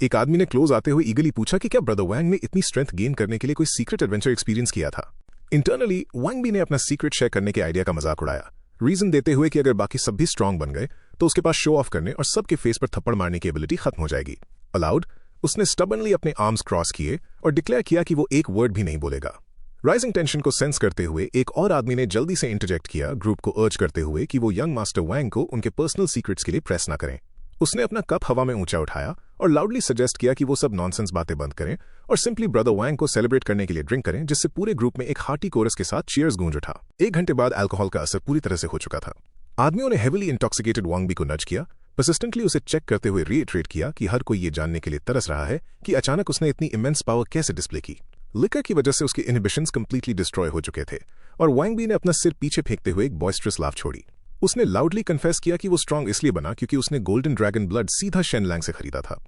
एक आदमी ने क्लोज आते हुए ईगली पूछा कि क्या ब्रदर वैंग ने इतनी स्ट्रेंथ गेन करने के लिए कोई सीक्रेट एडवेंचर एक्सपीरियंस किया था। इंटरनली वांग बी ने अपना सीक्रेट शेयर करने के आइडिया का मजाक उड़ाया, रीजन देते हुए कि अगर बाकी सब भी स्ट्रांग बन गए तो उसके पास शो ऑफ करने और सबके फेस पर थप्पड़ मारने की एबिलिटी खत्म हो जाएगी। अलाउड, उसने स्टबनली अपने आर्म्स क्रॉस किए और डिक्लेयर किया कि वो एक वर्ड भी नहीं बोलेगा। राइजिंग टेंशन को सेंस करते हुए एक और आदमी ने जल्दी से इंटरजेक्ट किया, ग्रुप को अर्ज करते हुए कि वो यंग मास्टर वैंग को उनके पर्सनल सीक्रेट्स के लिए प्रेस ना करें। उसने अपना कप हवा में ऊंचा उठाया और लाउडली सजेस्ट किया कि वो सब नॉनसेंस बातें बंद करें और सिंपली ब्रदर वैंग को सेलिब्रेट करने के लिए ड्रिंक करें, जिससे पूरे ग्रुप में एक हार्टी कोरस के साथ चीयर्स गूंज उठा। 1 घंटे बाद अल्कोहल का असर पूरी तरह से हो चुका था। आदमियों ने हेविली इंटॉक्सिकेटेड वांग बी को नज किया, परसिस्टेंटली उसे चेक करते हुए रीइटरेट किया कि हर कोई ये जानने के लिए तरस रहा है कि अचानक उसने इतनी इमेंस पावर कैसे डिस्प्ले की। लिकर की वजह से उसके इनहिबिशंस कंप्लीटली डिस्ट्रॉय हो चुके थे और वांग बी ने अपना सिर पीछे फेंकते हुए एक बॉयस्ट्रस लाफ छोड़ी। उसने लाउडली कन्फेस किया कि वो स्ट्रांग इसलिए बना क्योंकि उसने गोल्डन ड्रैगन ब्लड सीधा शेन लैंग से खरीदा था।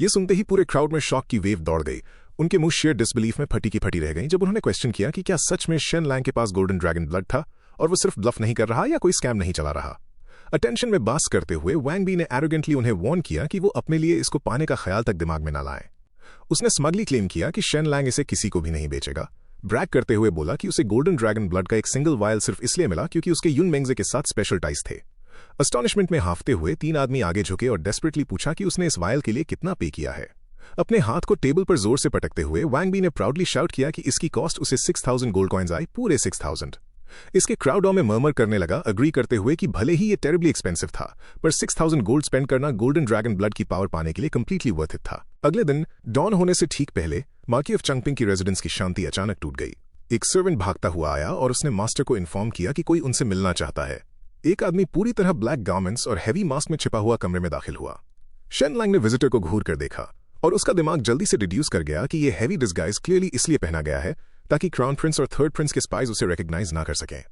ये सुनते ही पूरे क्राउड में शॉक की वेव दौड़ गई। उनके मुंह शेयर डिसबिलीफ में फटी की फटी रह गई जब उन्होंने क्वेश्चन किया कि क्या सच में शेन लैंग के पास गोल्डन ड्रैगन ब्लड था और वो सिर्फ ब्लफ नहीं कर रहा या कोई स्कैम नहीं चला रहा। अटेंशन में बास करते हुए वैंग बी ने एरोगेंटली उन्हें वार्न किया कि वो अपने लिए इसको पाने का ख्याल तक दिमाग में ना लाएं। उसने स्मगली क्लेम किया कि शेन लैंग इसे किसी को भी नहीं बेचेगा, ब्रैग करते हुए बोला कि उसे गोल्डन ड्रैगन ब्लड का एक सिंगल वायल सिर्फ इसलिए मिला क्योंकि उसके युन मेंगजे के साथ स्पेशल टाइज थे। अस्टॉनिशमेंट में हाफते हुए 3 आदमी आगे झुके और डेस्परेटली पूछा कि उसने इस वायल के लिए कितना पे किया है। अपने हाथ को टेबल पर जोर से पटकते हुए वैंग बी ने प्राउडली शाउट किया कि इसकी कॉस्ट उसे 6000 गोल्ड कॉइन्स आई, पूरे 6000। इसके क्राउडों में मर्मर करने लगा, अग्री करते हुए कि भले ही ये टेरिबली एक्सपेंसिव था पर 6000 गोल्ड स्पेंड करना गोल्डन ड्रैगन ब्लड की पावर पाने के लिए कंप्लीटली वर्थ इट था। अगले दिन डॉन होने से ठीक पहले मार्की ऑफ चंगपिंग की रेजिडेंस की शांति अचानक टूट गई। एक सर्वेंट भागता हुआ आया और उसने मास्टर को इन्फॉर्म किया कि कोई उनसे मिलना चाहता है। एक आदमी पूरी तरह ब्लैक गारमेंट्स और हैवी मास्क में छिपा हुआ कमरे में दाखिल हुआ। शेन लैंग ने विजिटर को घूर कर देखा और उसका दिमाग जल्दी से डिड्यूस कर गया कि यह हैवी डिस्गाइज क्लियरली इसलिए पहना गया है ताकि क्राउन प्रिंस और थर्ड प्रिंस के स्पाइज उसे रिकॉग्नाइज ना कर सकें।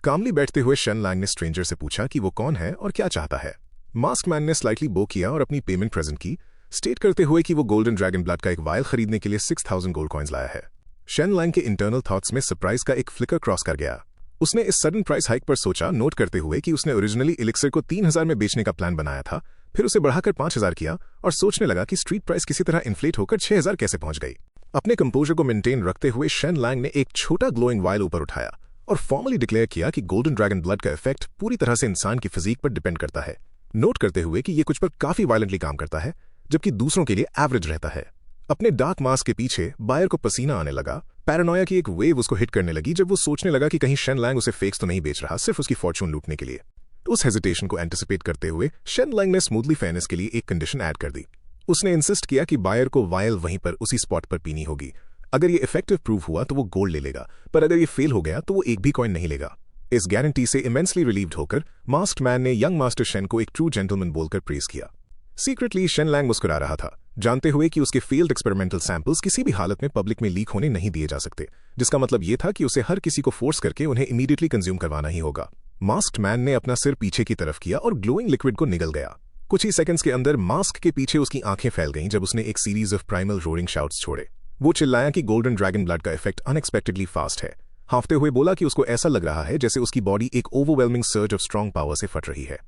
कामली बैठते हुए शेन लैंग ने स्ट्रेंजर से पूछा कि वो कौन है और क्या चाहता है। मास्क मैन ने स्लाइटली बो किया और अपनी पेमेंट प्रेजेंट की, स्टेट करते हुए कि वो गोल्डन ड्रैगन ब्लड का एक वायल खरीदने के लिए 6000 गोल्ड कॉइन्स लाया है। शेन लैंग के इंटरनल थॉट्स में सरप्राइज का एक फ्लिकर क्रॉस कर गया। उसने इस सडन प्राइस हाइक पर सोचा, नोट करते हुए कि उसने ओरिजिनली एलिक्सर को 3000 में बेचने का प्लान बनाया था, फिर उसे बढ़ाकर 5000 किया और सोचने लगा कि स्ट्रीट प्राइस किसी तरह इन्फ्लेट होकर 6000 कैसे पहुंच गई। अपने कंपोजर को मेंटेन रखते हुए शेन लैंग ने एक छोटा ग्लोइंग वायल ऊपर उठाया और फॉर्मली डिक्लेयर किया कि गोल्डन ड्रैगन ब्लड का इफेक्ट पूरी तरह से इंसान की फिजिक पर डिपेंड करता है, नोट करते हुए कि ये कुछ पर काफी वायलेंटली काम करता है जबकि दूसरों के लिए एवरेज रहता है। अपने डार्क मास्क के पीछे बायर को पसीना आने लगा। पैरानोया की एक वेव उसको हिट करने लगी जब वो सोचने लगा कि कहीं शेन लैंग उसे फेक्स तो नहीं बेच रहा, सिर्फ उसकी फॉर्चून लूटने के लिए। उस हेजिटेशन को एंटिसिपेट करते हुए शेन लैंग ने स्मूथली फेयरनेस के लिए एक कंडीशन ऐड कर दी। उसने इंसिस्ट किया कि बायर को वायल वहीं पर उसी स्पॉट पर पीनी होगी। अगर ये इफेक्टिव प्रूव हुआ तो वो गोल्ड ले लेगा, पर अगर ये फेल हो गया तो वो एक भी कॉइन नहीं लेगा। इस गारंटी से इमेंसली रिलीव्ड होकर मास्क्ड मैन ने यंग मास्टर शेन को एक ट्रू जेंटलमैन बोलकर प्रेज किया। सीक्रेटली शेन लैंग मुस्कुरा रहा था, जानते हुए कि उसके फेल्ड एक्सपेरिमेंटल सैंपल्स किसी भी हालत में पब्लिक में लीक होने नहीं दिए जा सकते, जिसका मतलब ये था कि उसे हर किसी को फोर्स करके उन्हें इमीडिएटली कंज्यूम करवाना ही होगा। मास्क्ड मैन ने अपना सिर पीछे की तरफ किया और ग्लोइंग लिक्विड को निगल गया। कुछ ही सेकंड्स के अंदर मास्क के पीछे उसकी आंखें फैल गईं जब उसने एक series of primal roaring shouts छोड़े। वो चिल्लाया कि गोल्डन ड्रैगन ब्लड का इफेक्ट अनएक्सपेक्टेडली फास्ट है। हांफते हुए बोला कि उसको ऐसा लग रहा है जैसे उसकी बॉडी एक overwhelming surge of strong power से फट रही है।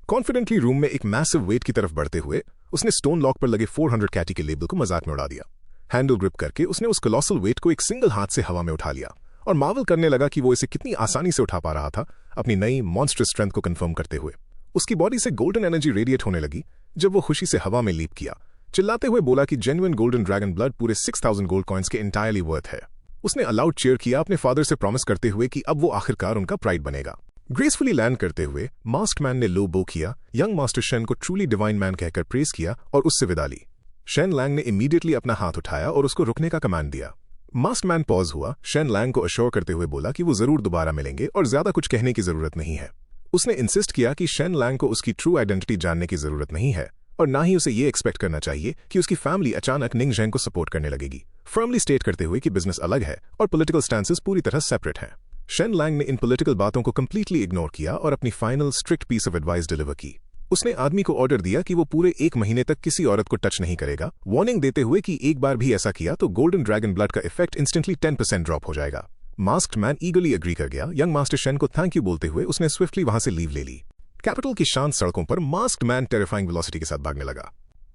कॉन्फिडेंटली रूम में एक मैसिव वेट की तरफ बढ़ते हुए उसने स्टोन लॉक पर लगे 400 कैटी के लेबल को मजाक में उड़ा दिया। हैंडल ग्रिप करके उसने उस कोलोसल वेट को एक सिंगल हाथ से हवा में उठा लिया और मार्वल करने लगा कि वो इसे कितनी आसानी से उठा पा रहा था, अपनी नई मॉन्स्टर स्ट्रेंथ को कंफर्म करते हुए। उसकी बॉडी से गोल्डन एनर्जी रेडिएट होने लगी जब वो खुशी से हवा में लीप किया, चिल्लाते हुए बोला कि जेन्युइन गोल्डन ड्रैगन ब्लड पूरे 6000 गोल्ड कॉइन्स के इंटायरली वर्थ है। उसने अलाउड चीयर किया, अपने फादर से प्रॉमिस करते हुए कि अब वो आखिरकार उनका प्राइड बनेगा। ग्रेसफुली लैंड करते हुए मास्क्ड मैन ने लो बो किया, यंग मास्टर शेन को ट्रूली डिवाइन मैन कहकर प्रेस किया और उससे विदा ली। शेन लैंग ने इमीडिएटली अपना हाथ उठाया और उसको रुकने का कमांड दिया। मास्क्ड मैन पॉज हुआ, शेन लैंग को अश्योर करते हुए बोला कि वो जरूर दोबारा मिलेंगे और ज्यादा कुछ कहने की जरूरत नहीं है। उसने इंसिस्ट किया कि शेन लैंग को उसकी ट्रू आइडेंटिटी जानने की जरूरत नहीं है और ना ही उसे ये एक्सपेक्ट करना चाहिए कि उसकी फैमिली अचानक निंग जेंग को सपोर्ट करने लगेगी, फर्मली स्टेट करते हुए कि बिजनेस अलग है और पॉलिटिकल स्टैंसेस पूरी तरह सेपरेट हैं। शेन लैंग ने इन पॉलिटिकल बातों को कंप्लीटली इग्नोर किया और अपनी final strict piece of advice deliver की। उसने आदमी को ऑर्डर दिया कि वो पूरे 1 महीने तक किसी औरत को टच नहीं करेगा, वार्निंग देते हुए कि एक बार भी ऐसा किया तो गोल्डन ड्रैगन ब्लड का इफेक्ट इंस्टेंटली 10% ड्रॉप हो जाएगा। मास्क्ड मैन ईगरली एग्री कर गया। यंग मास्टर शेन को थैंक यू बोलते हुए उसने स्विफ्टली वहां से लीव ले ली। कैपिटल की शांत सड़कों पर मास्क्ड मैन टेरिफाइंग वेलोसिटी के साथ भागने लगा।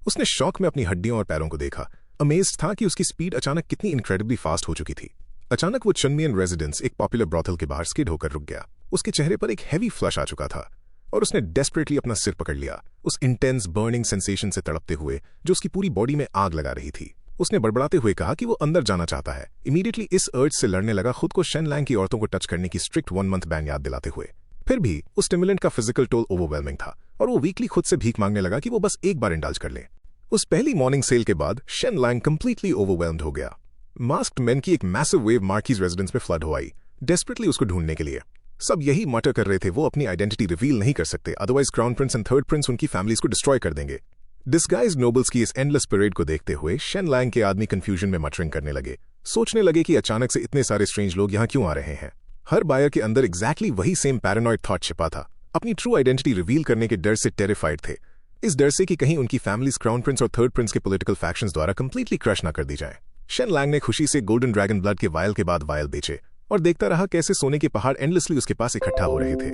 उसने शॉक में अपनी हड्डियों और पैरों को देखा, अमेज्ड था कि उसकी स्पीड अचानक कितनी इनक्रेडिबली फास्ट हो चुकी थी। अचानक वो चनमियन रेजिडेंस एक पॉपुलर ब्रॉथल के बाहर स्किड होकर रुक गया। उसके चेहरे पर एक हैवी फ्लश आ चुका था और उसने डेस्परेटली अपना सिर पकड़ लिया, उस इंटेंस बर्निंग सेंसेशन से तड़पते हुए जो उसकी पूरी बॉडी में आग लगा रही थी। उसने बड़बड़ाते हुए कहा कि वो अंदर जाना चाहता है। इमीडिएटली इस अर्ज से लड़ने लगा, खुद को शेन लैंग की औरतों को टच करने की स्ट्रिक्ट 1 मंथ बैन याद दिलाते हुए। फिर भी उस स्टिमुलेंट का फिजिकल टोल ओवरवेलमिंग था और वो वीकली खुद से भीख मांगने लगा कि वो बस एक बार इंडल्ज कर ले। उस पहली मॉर्निंग सेल के बाद शेन लैंग कंप्लीटली ओवरवेल्म्ड हो गया। मास्क्ड मैन की एक मैसिव वेव मार्कीज रेजिडेंस में फ्लड हो आई, डेस्परेटली उसको ढूंढने के लिए। सब यही मटर कर रहे थे वो अपनी आइडेंटिटी रिवील नहीं कर सकते, otherwise crown Prince and third Prince उनकी फैमिलीज को डिस्ट्रॉय कर देंगे। डिस्गाइज्ड नोबल्स की इस एंडलेस परेड को देखते हुए शेन लैंग के आदमी कंफ्यूजन में मटरिंग करने लगे, सोचने लगे कि अचानक से इतने सारे स्ट्रेंज लोग यहाँ क्यों आ रहे हैं। हर बायर के अंदर एग्जैक्टली वही सेम पैरानॉइड थॉट छिपा था, अपनी ट्रू आइडेंटिटी रिवील करने के डर से टेरिफाइड थे, इस डर से कि कहीं उनकी फैमिलीज क्राउन प्रिंस और थर्ड प्रिंस के पॉलिटिकल फैक्शंस द्वारा कंप्लीटली क्रश न कर दी जाए। शेन लैंग ने खुशी से गोल्डन ड्रैगन ब्लड के वायल के बाद वायल बेचे और देखता रहा कैसे सोने के पहाड़ एंडलेसली उसके पास इकट्ठा हो रहे थे।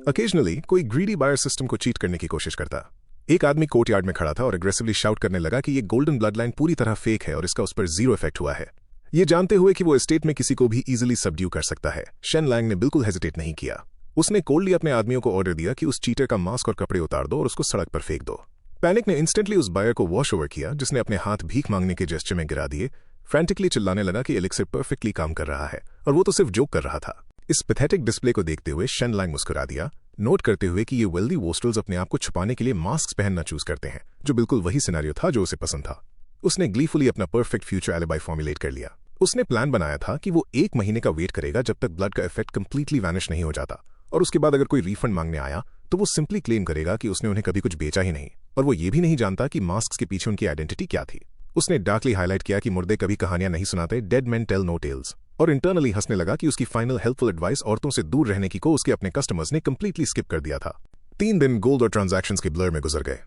अकेजनली कोई ग्रीडी बायर सिस्टम को चीट करने की कोशिश करता। एक आदमी कोर्टयार्ड में खड़ा था और एग्रेसिवली शाउट करने लगा कि ये गोल्डन ब्लड लाइन पूरी तरह फेक है और इसका उस पर 0 इफेक्ट हुआ है। ये जानते हुए कि वो एस्टेट में किसी को भी इजीली सबड्यू कर सकता है, शेन लैंग ने बिल्कुल हेजिटेट नहीं किया। उसने कोल्डली अपने आदमियों को ऑर्डर दिया कि उस चीटर का मास्क और कपड़े उतार दो और उसको सड़क पर फेंक दो। पैनिक ने इंस्टेंटली उस बायर को वॉश ओवर किया, जिसने अपने हाथ भीख मांगने के जेस्चर में गिरा दिए। फ्रैंटिकली चिल्लाने लगा कि एलिक्सर परफेक्टली काम कर रहा है और वो तो सिर्फ जोक कर रहा था। इस पैथेटिक डिस्प्ले को देखते हुए शेन लैंग मुस्कुरा दिया, नोट करते हुए कि ये वेल्दी वोस्टल्स अपने आप को छुपाने के लिए मास्क पहनना चूज करते हैं, जो बिल्कुल वही सिनेरियो था जो उसे पसंद था। उसने ग्लीफुली अपना परफेक्ट फ्यूचर एलिबाई फॉर्मुलेट कर लिया। उसने प्लान बनाया था कि वो 1 महीने का वेट करेगा जब तक ब्लड का इफेक्ट कंप्लीटली वैनिश नहीं हो जाता, और उसके बाद अगर कोई रिफंड मांगने आया तो वो सिंपली क्लेम करेगा कि उसने उन्हें कभी कुछ बेचा ही नहीं और वो ये भी नहीं जानता कि मास्क के पीछे उनकी आइडेंटिटी क्या थी। उसने डार्कली हाईलाइट किया कि मुर्दे कभी कहानियां नहीं सुनाते, dead man tell no tales, और इंटरनली हंसने लगा कि उसकी फाइनल हेल्पफुल एडवाइस औरतों से दूर रहने की को उसके अपने कस्टमर्स ने कंप्लीटली स्किप कर दिया था। 3 दिन गोल्ड और ट्रांजैक्शंस के ब्लर में गुजर गए।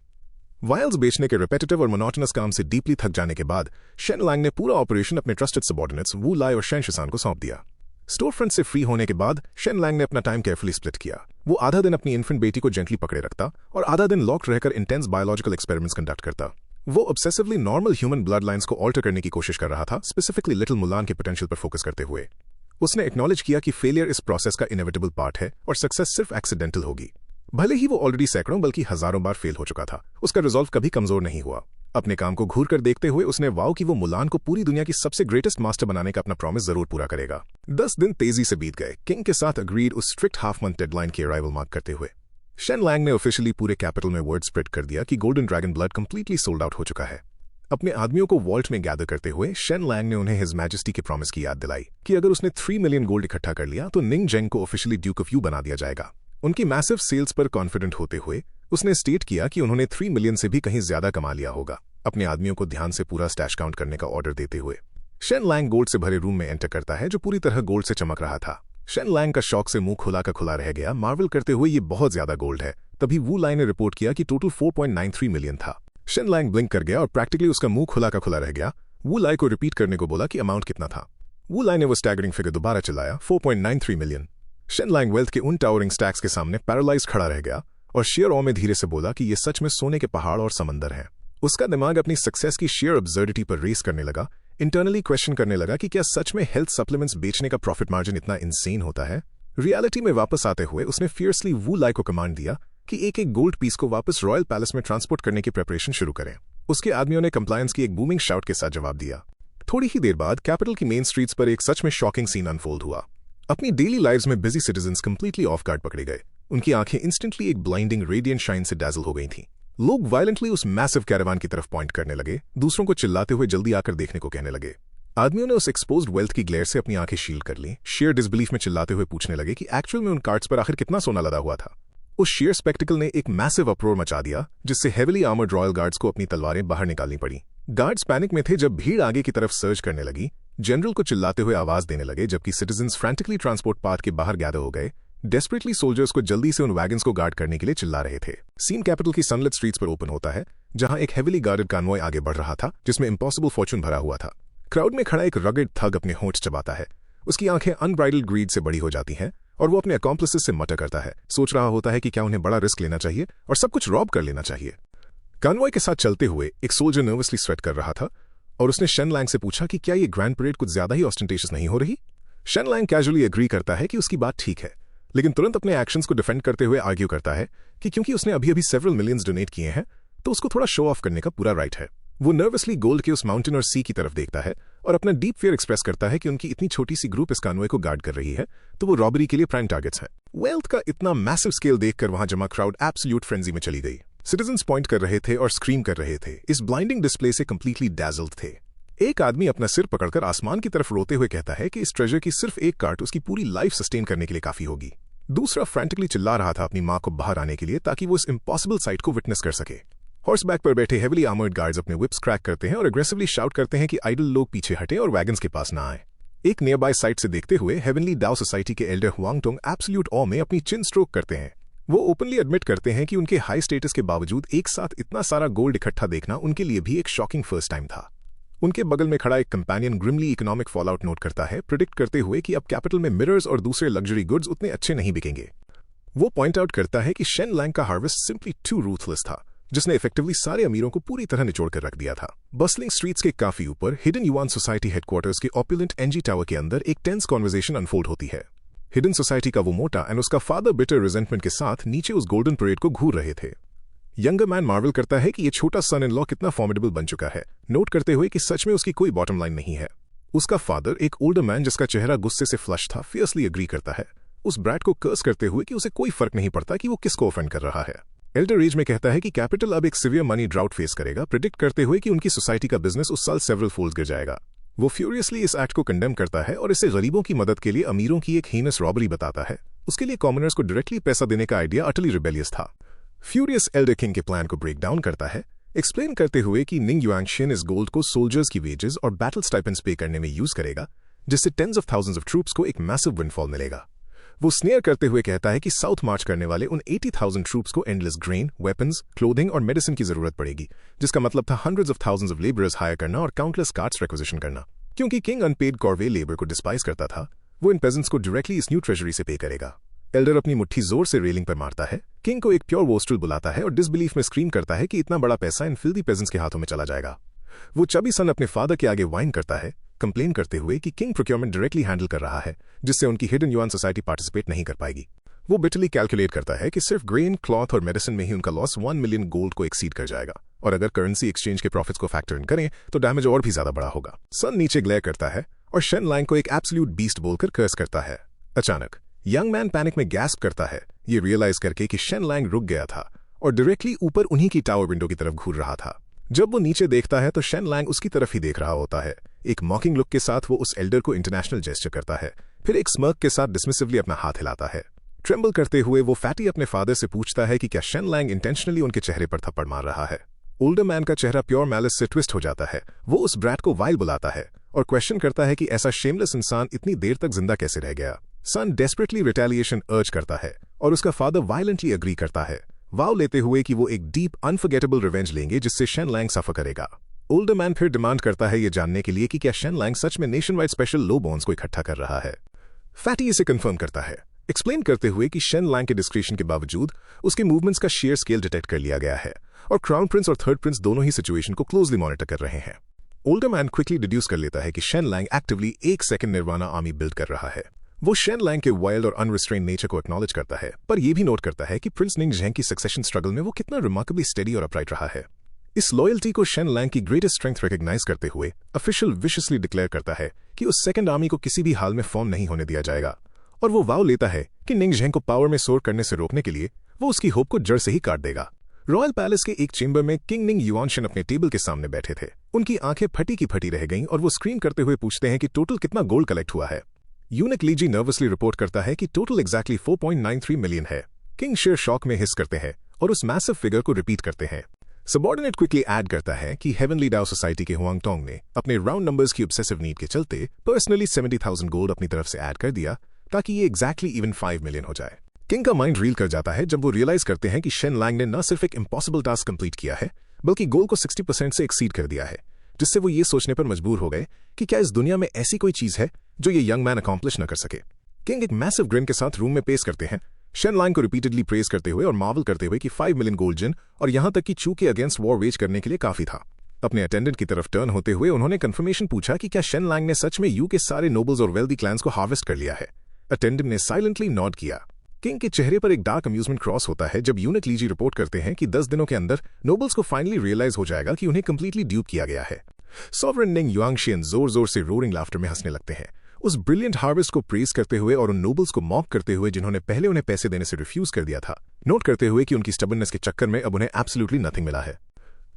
वायल्स बेचने के रिपेटिटिव और मोनोटोनस काम से डीपली थक जाने के बाद शेन लैंग ने पूरा ऑपरेशन अपने ट्रस्टेड सबऑर्डिनेट्स वू लाई और शेन शिसान को सौंप दिया। स्टोर फ्रंट से फ्री होने के बाद शेन लैंग ने अपना टाइम केयरफुली स्प्लिट किया। वो आधा दिन अपनी इन्फेंट बेटी को जेंटली पकड़े रखता और आधा दिन लॉक्ड रहकर इंटेंस बायोलॉजिकल एक्सपेरिमेंट्स कंडक्ट करता। वो obsessively normal human blood lines को ऑल्टर करने की कोशिश कर रहा था, स्पेसिफिकली लिटिल मुलान के पोटेंशियल पर फोकस करते हुए। उसने एक्नॉलेज किया कि फेलियर इस प्रोसेस का इनएविटेबल पार्ट है और सक्सेस सिर्फ एक्सीडेंटल होगी। भले ही वो ऑलरेडी सैकड़ों बल्कि हजारों बार फेल हो चुका था, उसका रिजॉल्व कभी कमजोर नहीं हुआ। अपने काम को घूर कर देखते हुए उसने वाव कि वो मुलान को पूरी दुनिया की सबसे ग्रेटेस्ट मास्टर बनाने का अपना प्रॉमिस जरूर पूरा करेगा। 10 दिन तेजी से बीत गए। किंग के साथ अग्रीड उस स्ट्रिक्ट हाफ मंथ डेडलाइन की अराइवल मार्क करते हुए शेन लैंग ने ऑफिशियली पूरे कैपिटल में वर्ड स्प्रेड कर दिया कि golden dragon blood completely sold out हो चुका है। अपने आदमियों को वॉल्ट में गैदर करते हुए शेन लैंग ने उन्हें हिज मैजेस्टी के प्रॉमिस की याद दिलाई कि अगर उसने 3 मिलियन गोल्ड इकट्ठा कर लिया तो निंग जेंग को ऑफिशियली ड्यूक ऑफ यू बना दिया जाएगा। उनकी मैसिव सेल्स पर कॉन्फिडेंट होते हुए उसने स्टेट किया कि उन्होंने 3 मिलियन से भी कहीं ज्यादा कमा लिया होगा। अपने आदमियों को ध्यान से पूरा स्टैश काउंट करने का ऑर्डर देते हुए शेन लैंग गोल्ड से भरे रूम में एंटर करता है जो पूरी तरह गोल्ड से चमक रहा था। शेन लैंग का शौक से मुंह खुला का खुला रह गया, मार्वल करते हुए ये बहुत ज्यादा गोल्ड है। तभी वू लाई ने रिपोर्ट किया कि टोटल 4.93 मिलियन था। शेन लैंग ब्लिंक कर गया और प्रैक्टिकली उसका मुंह खुला का खुला रह गया। वू लाई को रिपीट करने को बोला कि अमाउंट कितना था। वू लाई ने वो स्टैगरिंग फिगर दोबारा चलाया, 4.93 मिलियन। शेन लैंग वेल्थ के उन टावरिंग स्टैक्स के सामने पैरालाइज खड़ा रह गया और शेयर ऑ में धीरे से बोला कि ये सच में सोने के पहाड़ और समंदर हैं। उसका दिमाग अपनी सक्सेस की शेयर अब्सर्डिटी पर रेस करने लगा, इंटरनली क्वेश्चन करने लगा कि क्या सच में हेल्थ सप्लीमेंट्स बेचने का प्रॉफिट मार्जिन इतना इंसेन होता है। रियलिटी में वापस आते हुए उसने फियर्सली वू लाई को कमांड दिया कि एक एक गोल्ड पीस को वापस रॉयल पैलेस में ट्रांसपोर्ट करने की प्रिपरेशन शुरू करें। उसके आदमियों ने कंप्लायंस की एक बूमिंग शाउट के साथ जवाब दिया। थोड़ी ही देर बाद कैपिटल की मेन स्ट्रीट्स पर एक सच में शॉकिंग सीन अनफोल्ड हुआ। अपनी डेली लाइव्स में busy citizens completely off guard पकड़े गए। उनकी आंखें इंस्टेंटली एक ब्लाइंडिंग रेडियंट शाइन से डैजल हो गई थीं। लोग वायलेंटली उस मैसिव कैरावान की तरफ पॉइंट करने लगे, दूसरों को चिल्लाते हुए जल्दी आकर देखने को कहने लगे। आदमियों ने उस एक्सपोज्ड वेल्थ की ग्लेयर से अपनी आंखें शील्ड कर ली। शेयर डिसबिलीफ में चिल्लाते हुए पूछने लगे कि एक्चुअल में उन कार्ड्स पर आखिर कितना सोना लदा हुआ था। उस शेयर स्पेक्टिकल ने एक मैसिव अप्रोर मचा दिया जिससे हेविली आर्मर्ड रॉयल गार्ड्स को अपनी तलवारें बाहर निकालनी पड़ी। गार्ड्स पैनिक में थे जब भीड़ आगे की तरफ सर्च करने लगी। जनरल को चिल्लाते हुए आवाज देने लगे जबकि सिटीजन्स फ्रैंटिकली ट्रांसपोर्ट पाथ के बाहर गैदर हो गए, डेस्परेटली सोल्जर्स को जल्दी से उन वैगन्स को गार्ड करने के लिए चिल्ला रहे थे। सीन कैपिटल की सनलिट स्ट्रीट्स पर ओपन होता है जहां एक हेविली गार्डेड कॉन्वॉय आगे बढ़ रहा था जिसमें इम्पॉसिबल फॉर्चून भरा हुआ था। क्राउड में खड़ा एक रगेड थग अपने होंठ चबाता है। उसकी आंखें अनब्राइडल्ड ग्रीड से बड़ी हो जाती हैं और वो अपने अकॉम्प्लिसेस से मटर करता है। सोच रहा होता है कि क्या उन्हें बड़ा रिस्क लेना चाहिए और सब कुछ रॉब कर लेना चाहिए। कॉन्वॉय के साथ चलते हुए एक सोल्जर नर्वसली स्वेट कर रहा था और उसने शेन लैंग से पूछा कि क्या ये ग्रैंड परेड कुछ ज्यादा ही ऑस्टेंटेशियस नहीं हो रही। शेन लैंग कैजुअली एग्री करता है कि उसकी बात ठीक है, लेकिन तुरंत अपने एक्शंस को डिफेंड करते हुए आर्ग्यू करता है कि क्योंकि उसने अभी सेवरल मिलियंस डोनेट किए हैं तो उसको थोड़ा शो ऑफ करने का पूरा राइट है। वो नर्वसली गोल्ड के उस माउंटेन और सी की तरफ देखता है और अपना डीप फियर एक्सप्रेस करता है कि उनकी इतनी छोटी सी ग्रुप इस कॉन्वॉय को गार्ड कर रही है तो वो रॉबरी के लिए प्राइम टारगेट्स हैं। वेल्थ का इतना मैसिव स्केल देखकर वहां जमा क्राउड एब्सोल्यूट फ्रेंजी में चली गई। सिटीजन्स पॉइंट कर रहे थे और स्क्रीम कर रहे थे, इस ब्लाइंडिंग डिस्प्ले से कंप्लीटली डैजल्ड थे। एक आदमी अपना सिर पकड़कर आसमान की तरफ रोते हुए कहता है कि इस ट्रेजर की सिर्फ एक कार्ट उसकी पूरी लाइफ सस्टेन करने के लिए काफी होगी। दूसरा फ्रैंटिकली चिल्ला रहा था अपनी मां को बाहर आने के लिए ताकि वो इस इम्पॉसिबल साइट को विटनेस कर सके। हॉर्सबैक पर बैठे हेविली आर्मर्ड गार्ड्स अपने विप्स क्रैक करते हैं और एग्रेसिवली शाउट करते हैं कि आइडल लोग पीछे हटे और वैगन्स के पास ना आए। एक नियर बाय साइट से देखते हुए हेवनली डाओ सोसाइटी के एल्डर हुआंग टोंग एब्सोल्यूट ऑ में अपनी चिन स्ट्रोक करते हैं। वो ओपनली एडमिट करते हैं कि उनके हाई स्टेटस के बावजूद एक साथ इतना सारा गोल्ड इकट्ठा देखना उनके लिए भी एक शॉकिंग फर्स्ट टाइम था। उनके बगल में खड़ा एक companion grimly economic fallout note करता है, प्रिडिक्ट करते हुए कि अब कैपिटल में मिरर्स और दूसरे लग्जरी गुड्स उतने अच्छे नहीं बिकेंगे। वो पॉइंट आउट करता है कि शेन लैंग का हार्वेस्ट सिंपली टू रूथलेस था जिसने इफेक्टिवली सारे अमीरों को पूरी तरह निचोड़ कर रख दिया था। बस्लिंग स्ट्रीट्स के काफी ऊपर हिडन युआन सोसाइटी हेडक्वार्टर्स के ऑपुलेंट एनजी टावर के अंदर एक टेंस कॉन्वर्सेशन अनफोल्ड होती है। हिडन सोसाइटी का वो मोटा एंड उसका फादर बिटर रिजेंटमेंट के साथ नीचे उस गोल्डन परेड को घूर रहे थे। यंगर मैन मार्वल करता है कि ये छोटा सन इन लॉ कितना फॉर्मिडेबल बन चुका है, नोट करते हुए कि सच में उसकी कोई बॉटम लाइन नहीं है। उसका फादर एक ओल्डर मैन जिसका चेहरा गुस्से से फ्लश था फियर्सली एग्री करता है, उस ब्रैट को कर्स करते हुए कि उसे कोई फर्क नहीं पड़ता कि वो किसको ऑफेंड कर रहा है। एल्डर एज में कहता है कि कैपिटल अब एक सीवियर मनी ड्राउट फेस करेगा, प्रिडिक्ट करते हुए कि उनकी सोसाइटी का बिजनेस उस साल सेवरल फोल्ड्स गिर जाएगा। वो फ्यूरियसली इस एक्ट को कंडेम करता है और इसे गरीबों की मदद के लिए अमीरों की एक हीनस रॉबरी बताता है। उसके लिए कॉमनर्स को डायरेक्टली पैसा देने का आइडिया अटली रिबेलियस था। फ्यूरियस एल्डर किंग के प्लान को ब्रेक डाउन करता है, एक्सप्लेन करते हुए कि निंग युआंगशिन इस गोल्ड को सोल्जर्स की वेजेस और बैटल स्टाइपेंड्स पे करने में यूज करेगा, जिससे tens of thousands of troops को एक मैसिव विंडफॉल मिलेगा। वो स्नेयर करते हुए कहता है कि साउथ मार्च करने वाले उन 80,000 ट्रूप्स को एंडलेस ग्रेन, वेपन्स, क्लोथिंग और मेडिसिन की जरूरत पड़ेगी, जिसका मतलब था hundreds of thousands of labourers hire करना और काउंटलेस कार्ट्स रिक्विजिशन करना। क्योंकि किंग अनपेड कॉर्वे लेबर को डिस्पाइस करता था, वो इन पेजेंट्स को डायरेक्टली इस न्यू ट्रेजरी से पे करेगा। एल्डर अपनी मुट्ठी जोर से रेलिंग पर मारता है, किंग को एक प्योर वोस्ट्रल बुलाता है और डिसबिलीफ में स्क्रीम करता है कि इतना बड़ा पैसा इन फिल्दी पेजेंट्स के हाथों में चला जाएगा। वो चबी सन अपने फादर के आगे वाइन करता है, कंप्लेन करते हुए कि किंग प्रोक्योरमेंट डायरेक्टली हैंडल कर रहा है, जिससे उनकी हिडन युआन सोसाइटी पार्टिसिपेट नहीं कर पाएगी। वो बिटरली कैलकुलेट करता है कि सिर्फ ग्रेन, क्लॉथ और मेडिसिन में ही उनका लॉस 1 मिलियन गोल्ड को एक्सीड कर जाएगा। और अगर करेंसी एक्सचेंज के प्रॉफिट्स को फैक्टर इन करें तो डैमेज और भी ज्यादा बड़ा होगा। सन नीचे ग्लेयर करता है और शेन लैंग को एक एब्सोल्यूट बीस्ट बोलकर कर्स करता है। अचानक यंग मैन पैनिक में गैस्प करता है, ये रियलाइज करके कि शेन लैंग रुक गया था और डायरेक्टली ऊपर उन्हीं की टावर विंडो की तरफ घूर रहा था। जब वो नीचे देखता है तो शेन लैंग उसकी तरफ ही देख रहा होता है। एक मॉकिंग लुक के साथ वो उस एल्डर को इंटरनेशनल जेस्चर करता है, फिर एक स्मर्क के साथ डिसमिसिवली अपना हाथ हिलाता है। ट्रेम्बल करते हुए वो फैटी अपने फादर से पूछता है कि क्या शेन लैंग इंटेंशनली उनके चेहरे पर थप्पड़ मार रहा है। ओल्डर मैन का चेहरा प्योर मैलिस से ट्विस्ट हो जाता है। वो उस ब्रैट को वाइल बुलाता है और क्वेश्चन करता है कि ऐसा शेमलेस इंसान इतनी देर तक जिंदा कैसे रह गया। सन डेस्परेटली रिटेलिएशन अर्ज करता है और उसका फादर वायलेंटली अग्री करता है, वाव लेते हुए कि वो एक डीप अनफॉरगेटेबल रिवेंज लेंगे जिससे शेन लैंग सफर करेगा। ओल्डर मैन फिर डिमांड करता है ये जानने के लिए कि क्या शेन लैंग सच में नेशन वाइड स्पेशल लो बॉन्स को इकट्ठा कर रहा है। फैटी इसे कंफर्म करता है, एक्सप्लेन करते हुए कि शेन लैंग के डिस्क्रिप्शन के बावजूद उसके मूवमेंट्स का शेयर स्केल डिटेक्ट कर लिया गया है और क्राउन प्रिंस और थर्ड प्रिंस दोनों ही सिचुएशन को क्लोजली मॉनिटर कर रहे हैं। ओल्डर मैन क्विकली डिड्यूस कर लेता है कि शेन लैंग एक्टिवली एक सेकंड निर्वाणा आर्मी बिल्ड कर रहा है। वो शेन लैंग के वाइल्ड और अनरिस्ट्रेन नेचर को एक्नॉलेज करता है, पर यह भी नोट करता है कि प्रिंस निंग झेंग की सक्सेशन स्ट्रगल में वो कितना रिमार्केबली स्टेडी और अपराइट रहा है। इस लॉयल्टी को शेन लैंग की ग्रेटेस्ट स्ट्रेंथ रिकॉग्नाइज करते हुए ऑफिशियल विशियसली डिक्लेयर करता है कि उस सेकंड आर्मी को किसी भी हाल में फॉर्म नहीं होने दिया जाएगा, और वो वाव लेता है कि निंग झेंग को पावर में सोर करने से रोकने के लिए वो उसकी होप को जड़ से ही काट देगा। रॉयल पैलेस के एक चेंबर में किंग निंग युआनशन अपने टेबल के सामने बैठे थे। उनकी आंखें फटी की फटी रह गईं और वो स्क्रीन करते हुए पूछते हैं कि टोटल कितना गोल्ड कलेक्ट हुआ है। यूनिक लीजी नर्वसली रिपोर्ट करता है कि टोटल एग्जैक्टली 4.93 मिलियन है। किंग शेर शॉक में हिस करते हैं और उस मैसिव फिगर को रिपीट करते हैं। सबॉर्डिनेट क्विकली ऐड करता है कि हेवनली डाउ सोसाइटी के हुआंग टोंग ने अपने राउंड नंबर्स की ऑब्सेसिव नीड के चलते पर्सनली 70,000 गोल्ड अपनी तरफ से ऐड कर दिया ताकि ये एग्जैक्टली इवन 5 मिलियन हो जाए। किंग का माइंड रील कर जाता है जब वो रियलाइज करते हैं कि शेन लैंग ने न सिर्फ एक इम्पॉसिबल टास्क कंप्लीट किया है बल्कि गोल को 60% से एक्सीड कर दिया है, जिससे वो ये सोचने पर मजबूर हो गए कि क्या इस दुनिया में ऐसी कोई चीज है जो ये यंग मैन अकॉम्प्लिश न कर सके। किंग एक मैसिव ग्रिन के साथ रूम में पेश करते हैं, शेन लैंग को रिपीटेडली प्रेज करते हुए और मार्वल करते हुए कि 5 मिलियन गोल्ड जिन और यहां तक कि चू के अगेंस्ट वॉर वेज करने के लिए काफी था। अपने अटेंडेंट की तरफ टर्न होते हुए उन्होंने कंफर्मेशन पूछा कि क्या शेन लैंग ने सच में यू के सारे नोबल्स और वेल्दी क्लैंस को हार्वेस्ट कर लिया है। अटेंडेंट ने साइलेंटली नॉड किया। किंग के चेहरे पर एक डार्क अम्यूजमेंट क्रॉस होता है जब यूनिक लीजी रिपोर्ट करते हैं कि 10 दिनों के अंदर नोबल्स को फाइनली रियलाइज हो जाएगा कि उन्हें कंप्लीटली ड्यूप किया गया है। सॉवरेन निंग युआंगशियन जोर जोर से रोरिंग लाफ्टर में हंसने लगते हैं, उस ब्रिलियंट हार्वेस्ट को प्रेज करते हुए और उन नोबल्स को मॉक करते हुए जिन्होंने पहले उन्हें पैसे देने से रिफ्यूज कर दिया था, नोट करते हुए कि उनकी स्टबर्ननेस के चक्कर में अब उन्हें एब्सोल्युटली नथिंग मिला है।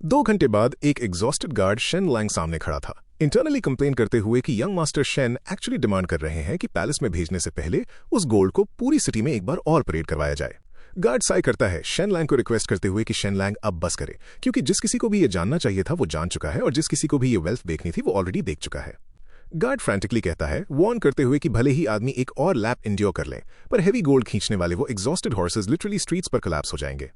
2 घंटे बाद एक एग्जॉस्टेड गार्ड शेन लैंग सामने खड़ा था, इंटरनली कंप्लेन करते हुए कि young master Shane actually demand कर रहे हैं कि पैलेस में भेजने से पहले उस गोल्ड को पूरी सिटी में एक बार और परेड करवाया जाए। गार्ड साई करता है, शेन लैंग को रिक्वेस्ट करते हुए कि शेन लैंग अब बस करे, क्योंकि जिस किसी को भी ये जानना चाहिए था वो जान चुका है और जिस किसी को भी ये वेल्थ देखनी थी वो ऑलरेडी देख चुका है। गार्ड फ्रैंटिकली कहता है, वार्न करते हुए कि भले ही आदमी एक और लैप इंड्योर कर लें, पर हेवी गोल्ड खींचने वाले वो एग्जॉस्टेड हॉर्सेस लिटरली स्ट्रीट्स पर कोलैप्स हो जाएंगे।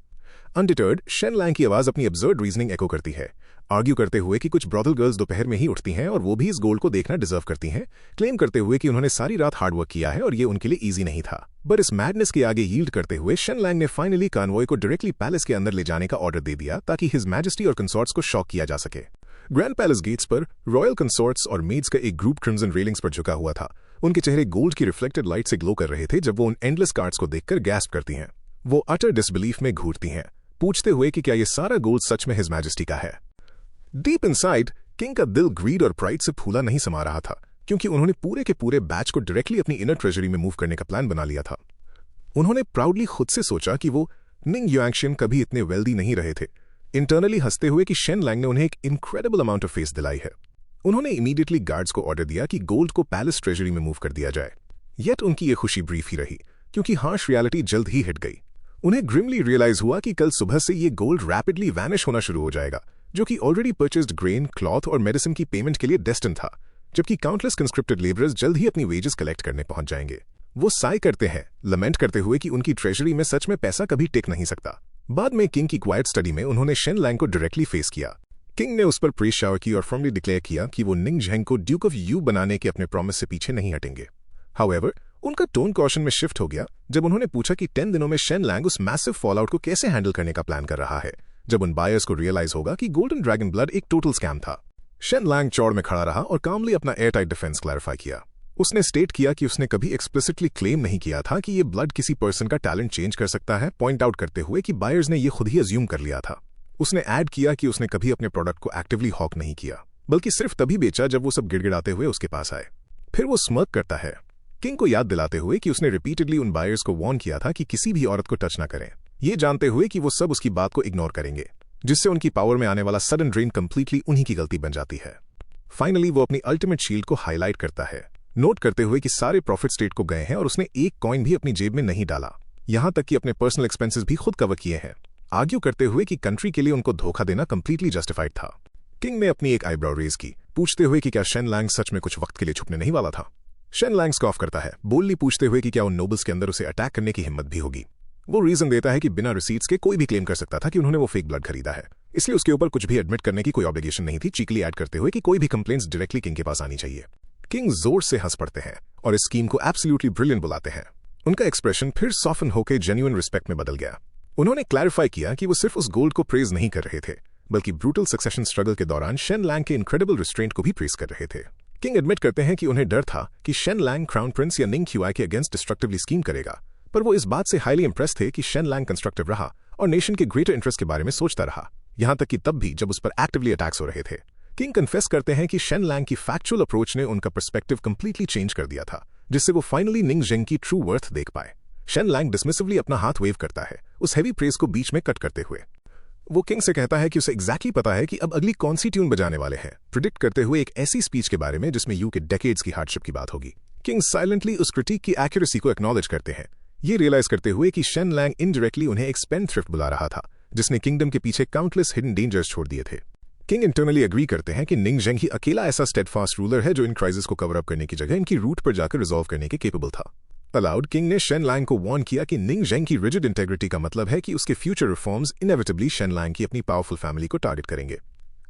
अनडिटर्ड शेन लैंग की आवाज अपनी अब्सर्ड रीजनिंग एको करती है, आर्ग्यू करते हुए कि कुछ ब्रॉथल गर्ल्स दोपहर में ही उठती हैं और वो भी इस गोल्ड को देखना डिजर्व करती हैं, क्लेम करते हुए कि उन्होंने सारी रात हार्डवर्क किया है और ये उनके लिए इजी नहीं था। पर इस मैडनेस के आगे यील्ड करते हुए शेन लैंग ने फाइनली कॉन्वॉय को डायरेक्टली पैलेस के अंदर ले जाने का ऑर्डर दे दिया ताकि हिज मैजेस्टी और कंसॉर्ट्स को शॉक किया जा सके। ग्रैंड पैलेस गेट्स पर रॉयल कंसॉर्ट्स और मेड्स का एक ग्रुप क्रिम्सन रेलिंग्स पर झुका हुआ था। उनके चेहरे गोल्ड की रिफ्लेक्टेड लाइट से ग्लो कर रहे थे जब वो उन एंडलेस कार्ड्स को देखकर गैस्प करती हैं। वो अटर डिसबिलीफ में घूरती हैं, पूछते हुए कि क्या ये सारा गोल्ड सच में हिज मैजेस्टी का है। डीप इनसाइड किंग का दिल ग्रीड और प्राइड से फूला नहीं समा रहा था, क्योंकि उन्होंने पूरे के पूरे बैच को डायरेक्टली अपनी इनर ट्रेजरी में मूव करने का प्लान बना लिया था। उन्होंने प्राउडली खुद से सोचा कि वो निंग युआंगशियन कभी इतने वेल्दी नहीं रहे थे, इंटरनली हंसते हुए कि शेन लैंग ने उन्हें एक इनक्रेडिबल अमाउंट ऑफ फेस दिलाई है। उन्होंने इमीडिएटली गार्ड्स को ऑर्डर दिया कि गोल्ड को पैलेस ट्रेजरी में मूव कर दिया जाए। येट उनकी ये खुशी ब्रीफ ही रही, क्योंकि हार्श रियलिटी जल्द ही हिट गई। उन्हें ग्रिमली रियलाइज हुआ कि कल सुबह से ये गोल्ड रैपिडली वैनिश होना शुरू हो जाएगा, जो कि ऑलरेडी परचेस्ड ग्रेन, क्लॉथ और मेडिसिन की पेमेंट के लिए डेस्टिन था, जबकि काउंटलेस कंस्क्रिप्टेड लेबरर्स जल्द ही अपनी वेजेस कलेक्ट करने पहुंच जाएंगे। वो साई करते हैं, लमेंट करते हुए कि उनकी ट्रेजरी में सच में पैसा कभी टिक नहीं सकता। बाद में किंग की क्वाइट स्टडी में उन्होंने शेन लैंग को डायरेक्टली फेस किया। किंग ने उस पर प्रेज शावर की और फर्मली डिक्लेयर किया कि वो निंग झेंग को ड्यूक ऑफ यू बनाने के अपने प्रॉमिस से पीछे नहीं हटेंगे। हाउएवर, उनका टोन कॉशन में शिफ्ट हो गया जब उन्होंने पूछा कि 10 दिनों में शेन लैंग उस मैसिव फॉलआउट को कैसे हैंडल करने का प्लान कर रहा है, जब उन बायर्स को रियलाइज होगा कि गोल्डन ड्रैगन ब्लड एक टोटल स्कैम था। शेन लैंग चौड़ में खड़ा रहा और कामली अपना एयरटाइट डिफेंस क्लैरिफाई किया। उसने स्टेट किया कि उसने कभी एक्सप्लिसिटली क्लेम नहीं किया था कि ये ब्लड किसी पर्सन का टैलेंट चेंज कर सकता है, पॉइंट आउट करते हुए कि बायर्स ने ये खुद ही अज्यूम कर लिया था। उसने ऐड किया कि उसने कभी अपने प्रोडक्ट को एक्टिवली हॉक नहीं किया, बल्कि सिर्फ तभी बेचा जब वो सब गिड़गिड़ाते हुए उसके पास आए। फिर वो स्मर्क करता है, किंग को याद दिलाते हुए कि उसने रिपीटेडली उन बायर्स को वार्न किया था कि किसी भी औरत को टच ना करें, ये जानते हुए कि वो सब उसकी बात को इग्नोर करेंगे, जिससे उनकी पावर में आने वाला सडन ड्रेन कंप्लीटली उन्हीं की गलती बन जाती है। फाइनली वो अपनी अल्टीमेट शील्ड को हाईलाइट करता है, नोट करते हुए कि सारे प्रॉफिट स्टेट को गए हैं और उसने एक कॉइन भी अपनी जेब में नहीं डाला, यहां तक कि अपने पर्सनल एक्सपेंसेस भी खुद कवर किए हैं, आर्ग्यू करते हुए कि कंट्री के लिए उनको धोखा देना कंप्लीटली जस्टिफाइड था। किंग ने अपनी एक आईब्रो रेज की, पूछते हुए कि क्या शेन लैंग सच में कुछ वक्त के लिए छुपने नहीं वाला था। शेन लैंग स्कॉफ करता है, बोल्डली पूछते हुए कि क्या उन नोबल्स के अंदर उसे अटैक करने की हिम्मत भी होगी। वो रीजन देता है कि बिना रिसीट्स के कोई भी क्लेम कर सकता था कि उन्होंने वो फेक ब्लड खरीदा है, इसलिए उसके ऊपर कुछ भी एडमिट करने की कोई ऑब्लिगेशन नहीं थी, चीकली ऐड करते हुए कि कोई भी कंप्लेंट्स डायरेक्टली किंग के पास आनी चाहिए। किंग जोर से हंस पड़ते हैं और इस स्कीम को एब्सोल्युटली ब्रिलियंट बुलाते हैं। उनका एक्सप्रेशन फिर सॉफ्टन होकर जेन्युइन रिस्पेक्ट में बदल गया। उन्होंने क्लैरिफाई किया कि वो सिर्फ उस गोल्ड को प्रेज नहीं कर रहे थे, बल्कि ब्रूटल सक्सेशन स्ट्रगल के दौरान शेन लैंग के इनक्रेडिबल रिस्ट्रेंट को भी प्रेज कर रहे थे। किंग एडमिट करते हैं कि उन्हें डर था कि शेन लैंग क्राउन प्रिंस या निंग क्यूआई के अगेंस्ट डिस्ट्रक्टिवली स्कीम करेगा, पर वो इस बात से हाईली इंप्रेस थे कि शेन लैंग कंस्ट्रक्टिव रहा और नेशन के ग्रेटर इंटरेस्ट के बारे में सोचता रहा, यहां तक कि तब भी जब उस पर एक्टिवली अटैक्स हो रहे थे। किंग कन्फेस करते हैं कि शेन लैंग की फैक्चुअल अप्रोच ने उनका पर्सपेक्टिव कंप्लीटली चेंज कर दिया था, जिससे वो फाइनली निंग जेंग की ट्रू वर्थ देख पाए। शेन लैंग डिसमिसिवली अपना हाथ वेव करता है, उस हैवी प्रेज को बीच में कट करते हुए। वो किंग से कहता है कि उसे एग्जैक्टली पता है कि अब अगली कौन सी ट्यून बजाने वाले हैं, प्रिडिक्ट करते हुए एक ऐसी स्पीच के बारे में जिसमें यू के डेकेड्स की हार्डशिप की बात होगी। किंग साइलेंटली उस क्रिटिक की एक्यूरेसी को एक्नॉलेज करते हैं, ये रियलाइज करते हुए कि शेन लैंग इनडायरेक्टली उन्हें एक स्पेंडथ्रिफ्ट बुला रहा था, जिसने किंगडम के पीछे काउंटलेस हिडन डेंजर्स छोड़ दिए थे। किंग इंटरनली एग्री करते हैं कि निंग जेंग ही अकेला ऐसा स्टेडफास्ट रूलर है जो इन क्राइसिस को कवर अप करने की जगह इनकी रूट पर जाकर रिजॉल्व करने के केपेबल था। अलाउड किंग ने शेन लैंग को वार्न किया कि निंग जेंग की रिजिड इंटेग्रिटी का मतलब है कि उसके फ्यूचर रिफॉर्म्स इनेविटेबली शेन लैंग की अपनी पावरफुल फैमिली को टारगेट करेंगे।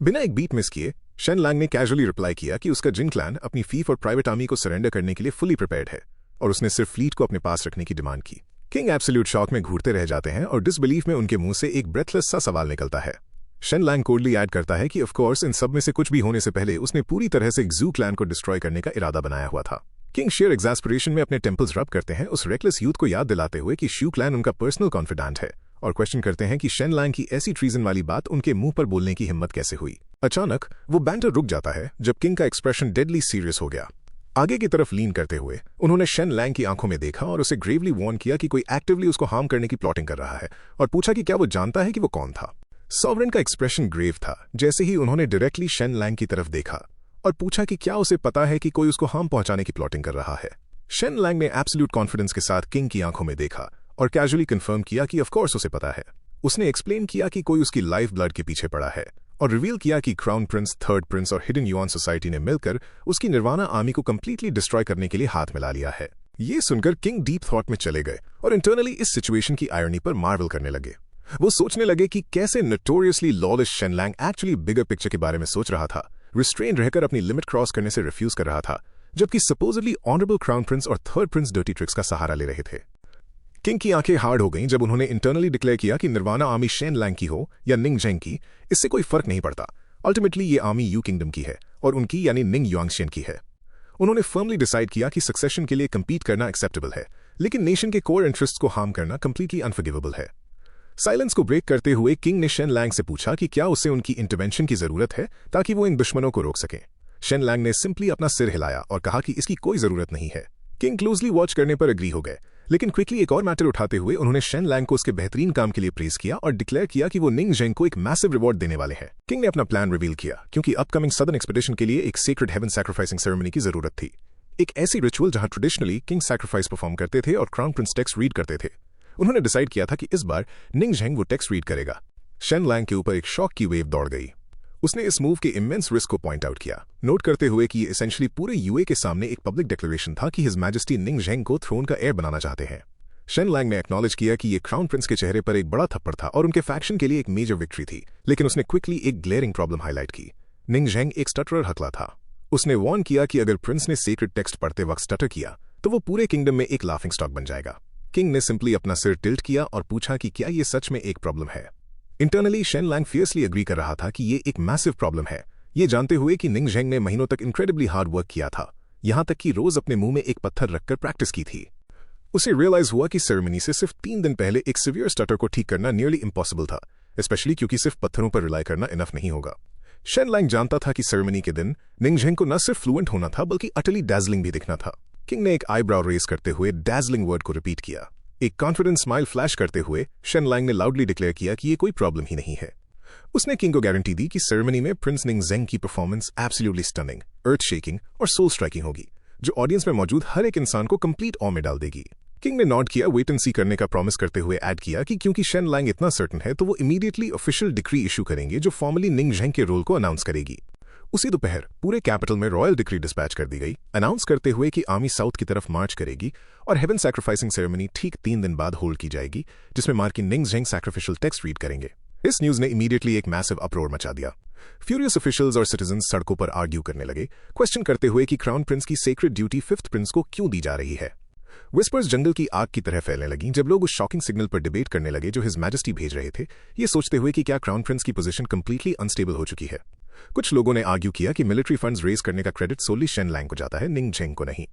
बिना एक बीट मिस किए शेन लैंग ने कैजुअली रिप्लाई किया कि उसका जिन क्लैन अपनी फीफ और प्राइवेट आर्मी को सरेंडर करने के लिए फुली प्रिपेयर्ड है और उसने सिर्फ फ्लीट को अपने पास रखने की डिमांड की। किंग एब्सोल्यूट शॉक में घूरते रह जाते हैं और डिसबिलीफ में उनके मुंह से एक ब्रेथलेस सा सवाल निकलता है। शेन लैंग कोल्डली ऐड करता है कि ऑफ कोर्स इन सब में से कुछ भी होने से पहले उसने पूरी तरह से ज़ू क्लैन को डिस्ट्रॉय करने का इरादा बनाया हुआ था। किंग शेयर एग्जास्परेशन में अपने टेम्पल्स रब करते हैं, उस रेकलेस यूथ को याद दिलाते हुए कि शू क्लैन उनका पर्सनल कॉन्फिडेंट है, और क्वेश्चन करते हैं कि शेन लैंग की ऐसी ट्रीजन वाली बात उनके मुंह पर बोलने की हिम्मत कैसे हुई। अचानक वो बैंटर रुक जाता है जब किंग का एक्सप्रेशन डेडली सीरियस हो गया। आगे की तरफ लीन करते हुए उन्होंने शेन लैंग की आंखों में देखा और उसे ग्रेवली वार्न किया कि कोई एक्टिवली उसको हार्म करने की प्लॉटिंग कर रहा है, और पूछा कि क्या वो जानता है कि वो कौन था। सॉवरेन का एक्सप्रेशन ग्रेव था जैसे ही उन्होंने डायरेक्टली शेन लैंग की तरफ देखा और पूछा कि क्या उसे पता है कि कोई उसको हार्म पहुंचाने की प्लॉटिंग कर रहा है। शेन लैंग ने एब्सोल्यूट कॉन्फिडेंस के साथ किंग की आंखों में देखा और कैजुअली कंफर्म किया कि ऑफ कोर्स उसे पता है। उसने एक्सप्लेन किया कि कोई उसकी लाइफ ब्लड के पीछे पड़ा है और रिवील किया कि क्राउन प्रिंस, थर्ड प्रिंस और हिडन युआन सोसाइटी ने मिलकर उसकी निर्वाणा आर्मी को कंप्लीटली डिस्ट्रॉय करने के लिए हाथ मिला लिया है। ये सुनकर किंग डीप थॉट में चले गए और इंटरनली इस सिचुएशन की आयरनी पर मार्वल करने लगे। वो सोचने लगे कि कैसे notoriously lawless Shen Lang actually bigger picture के बारे में सोच रहा था, रिस्ट्रेन रहकर अपनी लिमिट क्रॉस करने से रिफ्यूज कर रहा था, जबकि सपोजली ऑनरेबल क्राउन प्रिंस और थर्ड प्रिंस डर्टी ट्रिक्स का सहारा ले रहे थे। किंग की आंखें हार्ड हो गईं जब उन्होंने इंटरनली डिक्लेयर किया कि निर्वाणा आर्मी शेन लैंग की हो या निंग जेंग की, इससे कोई फर्क नहीं पड़ता। अल्टीमेटली ये आर्मी यू किंगडम की है और उनकी यानी निंग युआंगशियन की है। उन्होंने फर्मली डिसाइड किया कि सक्सेशन के लिए कंपीट करना एक्सेप्टेबल है, लेकिन नेशन के कोर इंटरेस्ट को हार्म करना कंप्लीटली अनफॉरगिवेबल है। साइलेंस को ब्रेक करते हुए किंग ने शेन लैंग से पूछा कि क्या उसे उनकी इंटरवेंशन की जरूरत है ताकि वो इन दुश्मनों को रोक सकें। शेन लैंग ने सिंपली अपना सिर हिलाया और कहा कि इसकी कोई जरूरत नहीं है। किंग क्लोजली वॉच करने पर एग्री हो गए, लेकिन क्विकली एक और मैटर उठाते हुए उन्होंने शेन लैंग को उसके बेहतरीन काम के लिए प्रेज किया और डिक्लेयर किया कि वो निंग जेंग को एक मैसिव रिवॉर्ड देने वाले हैं। किंग ने अपना प्लान रिवील किया क्योंकि अपकमिंग सदर्न एक्सपेडिशन के लिए एक सेक्रेड हेवन सैक्रिफाइसिंग सेरेमनी की जरूरत थी, एक ऐसी रिचुअल जहां ट्रेडिशनली किंग सैक्रिफाइस परफॉर्म करते थे और क्राउन प्रिंस टेक्स्ट रीड करते थे। उन्होंने डिसाइड किया था कि इस बार निंग जेंग वो टेक्स्ट रीड करेगा। शेन लैंग के ऊपर एक शॉक की वेव दौड़ गई। उसने इस मूव के इमेंस रिस्क को पॉइंट आउट किया, नोट करते हुए कि ये एसेंशियली पूरे यूए के सामने एक पब्लिक डिक्लेरेशन था कि हिज मैजेस्टी निंग जेंग को थ्रोन का एयर बनाना चाहते हैं। शेन लैंग ने एक्नॉलेज किया कि ये क्राउन प्रिंस के चेहरे पर एक बड़ा थप्पड़ था और उनके फैक्शन के लिए एक मेजर विक्ट्री थी, लेकिन उसने क्विकली एक ग्लेयरिंग प्रॉब्लम हाईलाइट की। निंग जेंग एक स्टटरर हकला था। उसने वार्न किया कि अगर प्रिंस ने सीक्रेट टेक्स्ट पढ़ते वक्त स्टटर किया तो वो पूरे किंगडम में एक लाफिंग स्टॉक बन जाएगा। किंग ने सिंपली अपना सिर टिल्ट किया और पूछा कि क्या ये सच में एक प्रॉब्लम है। Internally Shen Lang fiercely agree कर रहा था कि ये एक मैसिव प्रॉब्लम है, ये जानते हुए कि निंग जेंग ने महीनों तक इनक्रेडिबली हार्ड वर्क किया था, यहां तक कि रोज अपने मुंह में एक पत्थर रखकर प्रैक्टिस की थी। उसे रियलाइज हुआ कि सेरेमनी से सिर्फ 3 दिन पहले एक सिवियर स्टटर को ठीक करना नियरली इम्पॉसिबल था, स्पेशली क्योंकि सिर्फ पत्थरों पर रिलाई करना इनफ नहीं होगा। शेन लैंग जानता था कि सेरेमनी के दिन निंगझेंग को न सिर्फ फ्लुएंट होना था बल्कि अटली डैजलिंग भी दिखना था। किंग ने एक आईब्राउ रेस करते हुए डैजलिंग वर्ड को रिपीट किया। एक कॉन्फिडेंट स्माइल फ्लैश करते हुए शेन लैंग ने लाउडली डिक्लेयर किया कि ये कोई प्रॉब्लम ही नहीं है। उसने किंग को गारंटी दी कि सेरेमनी में प्रिंस निंगझेंग की परफॉर्मेंस एब्सोल्युटली स्टनिंग, अर्थ शेकिंग और सोल स्ट्राइकिंग होगी, जो ऑडियंस में मौजूद हर एक इंसान को कंप्लीट ऑ में डाल देगी। किंग ने नॉड किया, वेट एंड सी करने का प्रॉमिस करते हुए ऐड किया कि क्योंकि शेन लैंग इतना सर्टन है तो वो इमीडिएटली ऑफिशियल डिक्री इशू करेंगे जो फॉर्मली निंगझेंग के रोल को अनाउंस करेगी। उसी दोपहर पूरे कैपिटल में रॉयल डिक्री डिस्पैच कर दी गई, अनाउंस करते हुए कि आर्मी साउथ की तरफ मार्च करेगी और हेवन सैक्रिफाइसिंग सेरेमनी ठीक 3 दिन बाद होल्ड की जाएगी, जिसमें मार्किन निंगझेंग सैक्रिफिशियल टेक्स्ट रीड करेंगे। इस न्यूज ने इमीडिएटली एक मैसिव अपरोर मचा दिया। फ्यूरियस ऑफिशियल्स और सिटीजन्स सड़कों पर आर्ग्यू करने लगे, क्वेश्चन करते हुए कि क्राउन प्रिंस की सेक्रेट ड्यूटी फिफ्थ प्रिंस को क्यों दी जा रही है। विस्पर्स जंगल की आग की तरह फैलने लगी जब लोग उस शॉकिंग सिग्नल पर डिबेट करने लगे जो हिज मैजेस्टी भेज रहे थे, ये सोचते हुए कि क्या क्राउन प्रिंस की पोजीशन कंप्लीटली अनस्टेबल हो चुकी है। कुछ लोगों ने आर्ग्यू किया कि मिलिट्री फंड्स रेज करने का क्रेडिट सोली शेन लैंग को जाता है, निंगझेंग को नहीं।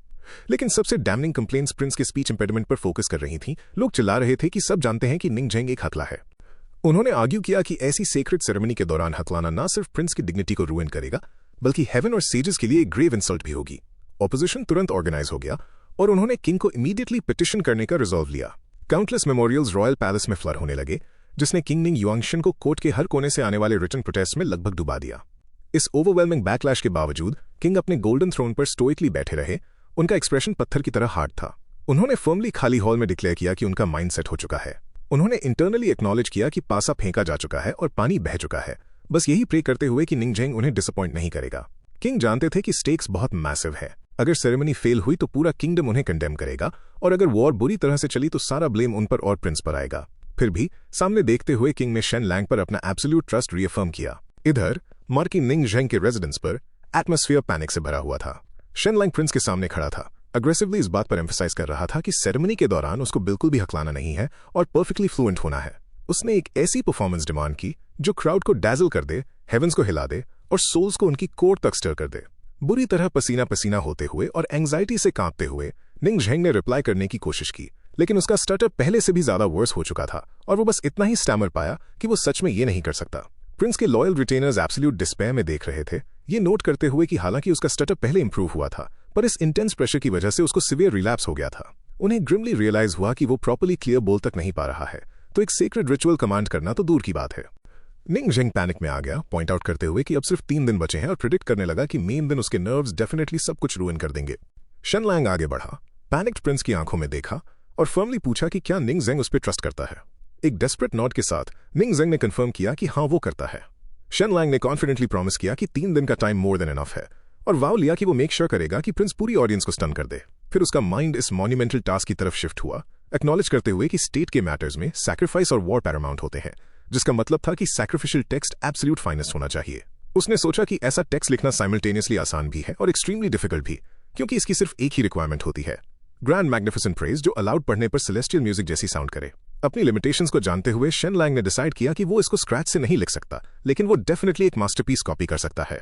लेकिन सबसे डैमनिंग कंप्लेंट्स प्रिंस के स्पीच इंपेडिमेंट पर फोकस कर रही थीं। लोग चिल्ला रहे थे कि सब जानते हैं कि निंगझेंग एक हकला है। उन्होंने आर्ग्यू किया कि ऐसी सेक्रेट सेरेमनी के दौरान हकलाना न सिर्फ प्रिंस की डिग्निटी को रूइन करेगा बल्कि हेवन और सेजेस के लिए एक ग्रेव इंसल्ट भी होगी। ऑपोजिशन तुरंत ऑर्गेनाइज हो गया और उन्होंने किंग को इमीडिएटली पिटिशन करने का रिजॉल्व लिया। काउंटलेस मेमोरियल्स रॉयल पैलेस में फ्लड होने लगे, जिसने किंग निंग युआंगशन को कोर्ट के हर कोने से आने वाले रिटर्न प्रोटेस्ट में लगभग डुबा दिया। इस ओवरवेलमिंग बैकलैश के बावजूद किंग अपने गोल्डन थ्रोन पर स्टोइकली बैठे रहे। उनका एक्सप्रेशन पत्थर की तरह हार्ड था। उन्होंने फर्मली खाली हॉल में डिक्लेयर किया कि उनका माइंड सेट हो चुका है। उन्होंने इंटरनली एक्नॉलेज किया कि पासा फेंका जा चुका है और पानी बह चुका है, बस यही प्रे करते हुए कि निंगझेंग उन्हें डिसअपॉइंट नहीं करेगा। किंग जानते थे कि स्टेक्स बहुत मैसिव है। अगर सेरेमनी फेल हुई तो पूरा किंगडम उन्हें कंडेम करेगा और अगर वॉर बुरी तरह से चली तो सारा ब्लेम उन पर और प्रिंस पर आएगा। फिर भी सामने देखते हुए किंग ने शेन लैंग पर अपना एब्सोल्यूट ट्रस्ट रीअफर्म किया। इधर मार्किन निंगझेंग के रेजिडेंस पर एटमॉस्फेयर पैनिक से भरा हुआ था। शेन लैंग प्रिंस के सामने खड़ा था, अग्रेसिवली इस बात पर एम्फसाइज कर रहा था कि सेरेमनी के दौरान उसको बिल्कुल भी हकलाना नहीं है और परफेक्टली फ्लुएंट होना है। उसने एक ऐसी परफॉर्मेंस डिमांड की जो क्राउड को डैजल कर दे, हेवंस को हिला दे और सोल्स को उनकी कोर तक स्टर कर दे। बुरी तरह पसीना पसीना होते हुए और एंग्जाइटी से कांपते हुए निंगझेंग ने रिप्लाई करने की कोशिश की, लेकिन उसका स्टटर पहले से भी ज्यादा वर्स हो चुका था और वो बस इतना ही स्टैमर पाया कि वो सच में ये नहीं कर सकता। प्रिंस के लॉयल रिटेनर्स एब्सोल्यूट डिस्पेयर में देख रहे थे, ये नोट करते हुए कि हालांकि उसका स्टटर पहले इंप्रूव हुआ था पर इस इंटेंस प्रेशर की वजह से उसको सिवियर रिलैप्स हो गया था। उन्हें ग्रिमली रियलाइज हुआ कि वो प्रॉपर्ली क्लियर बोल तक नहीं पा रहा है, तो एक सीक्रेट रिचुअल कमांड करना तो दूर की बात है। निंगझेंग पैनिक में आ गया, पॉइंट आउट करते हुए कि अब सिर्फ 3 दिन बचे हैं और प्रिडिक्ट करने लगा कि मेन दिन उसके नर्व्स डेफिनेटली सब कुछ रूइन कर देंगे। शेन लैंग आगे बढ़ा, पैनिक्ड प्रिंस की आंखों में देखा और फर्मली पूछा कि क्या निंगझेंग उस पर ट्रस्ट करता है। एक डेस्परेट नॉट के साथ निंगझेंग ने कंफर्म किया कि हाँ वो करता है। शेन लैंग ने कॉन्फिडेंटली प्रॉमिस किया कि 3 दिन का टाइम मोर देन इनफ है और वाव लिया कि वो मेक श्योर करेगा कि प्रिंस पूरी ऑडियंस को स्टन कर दे। फिर उसका माइंड इस मॉन्यूमेंटल टास्क की तरफ शिफ्ट हुआ, एक्नॉलेज करते हुए कि स्टेट के मैटर्स में सैक्रिफाइस और वॉर पैरामाउंट होते हैं, जिसका मतलब था कि सैक्रिफिशियल टेक्स्ट एब्सोल्यूट फाइनेस्ट होना चाहिए। उसने सोचा कि ऐसा टेक्स्ट लिखना साइमल्टेनियसली आसान भी है और एक्सट्रीमली डिफिकल्ट भी, क्योंकि इसकी सिर्फ एक ही रिक्वायरमेंट होती है, ग्रैंड मैग्निफिसेंट प्रेज जो अलाउड पढ़ने पर सेलेस्टियल म्यूजिक जैसी साउंड करे। अपनी लिमिटेशंस को जानते हुए शेन लैंग ने डिसाइड किया कि वो इसको स्क्रैच से नहीं लिख सकता, लेकिन वो डेफिनेटली एक मास्टरपीस कॉपी कर सकता है।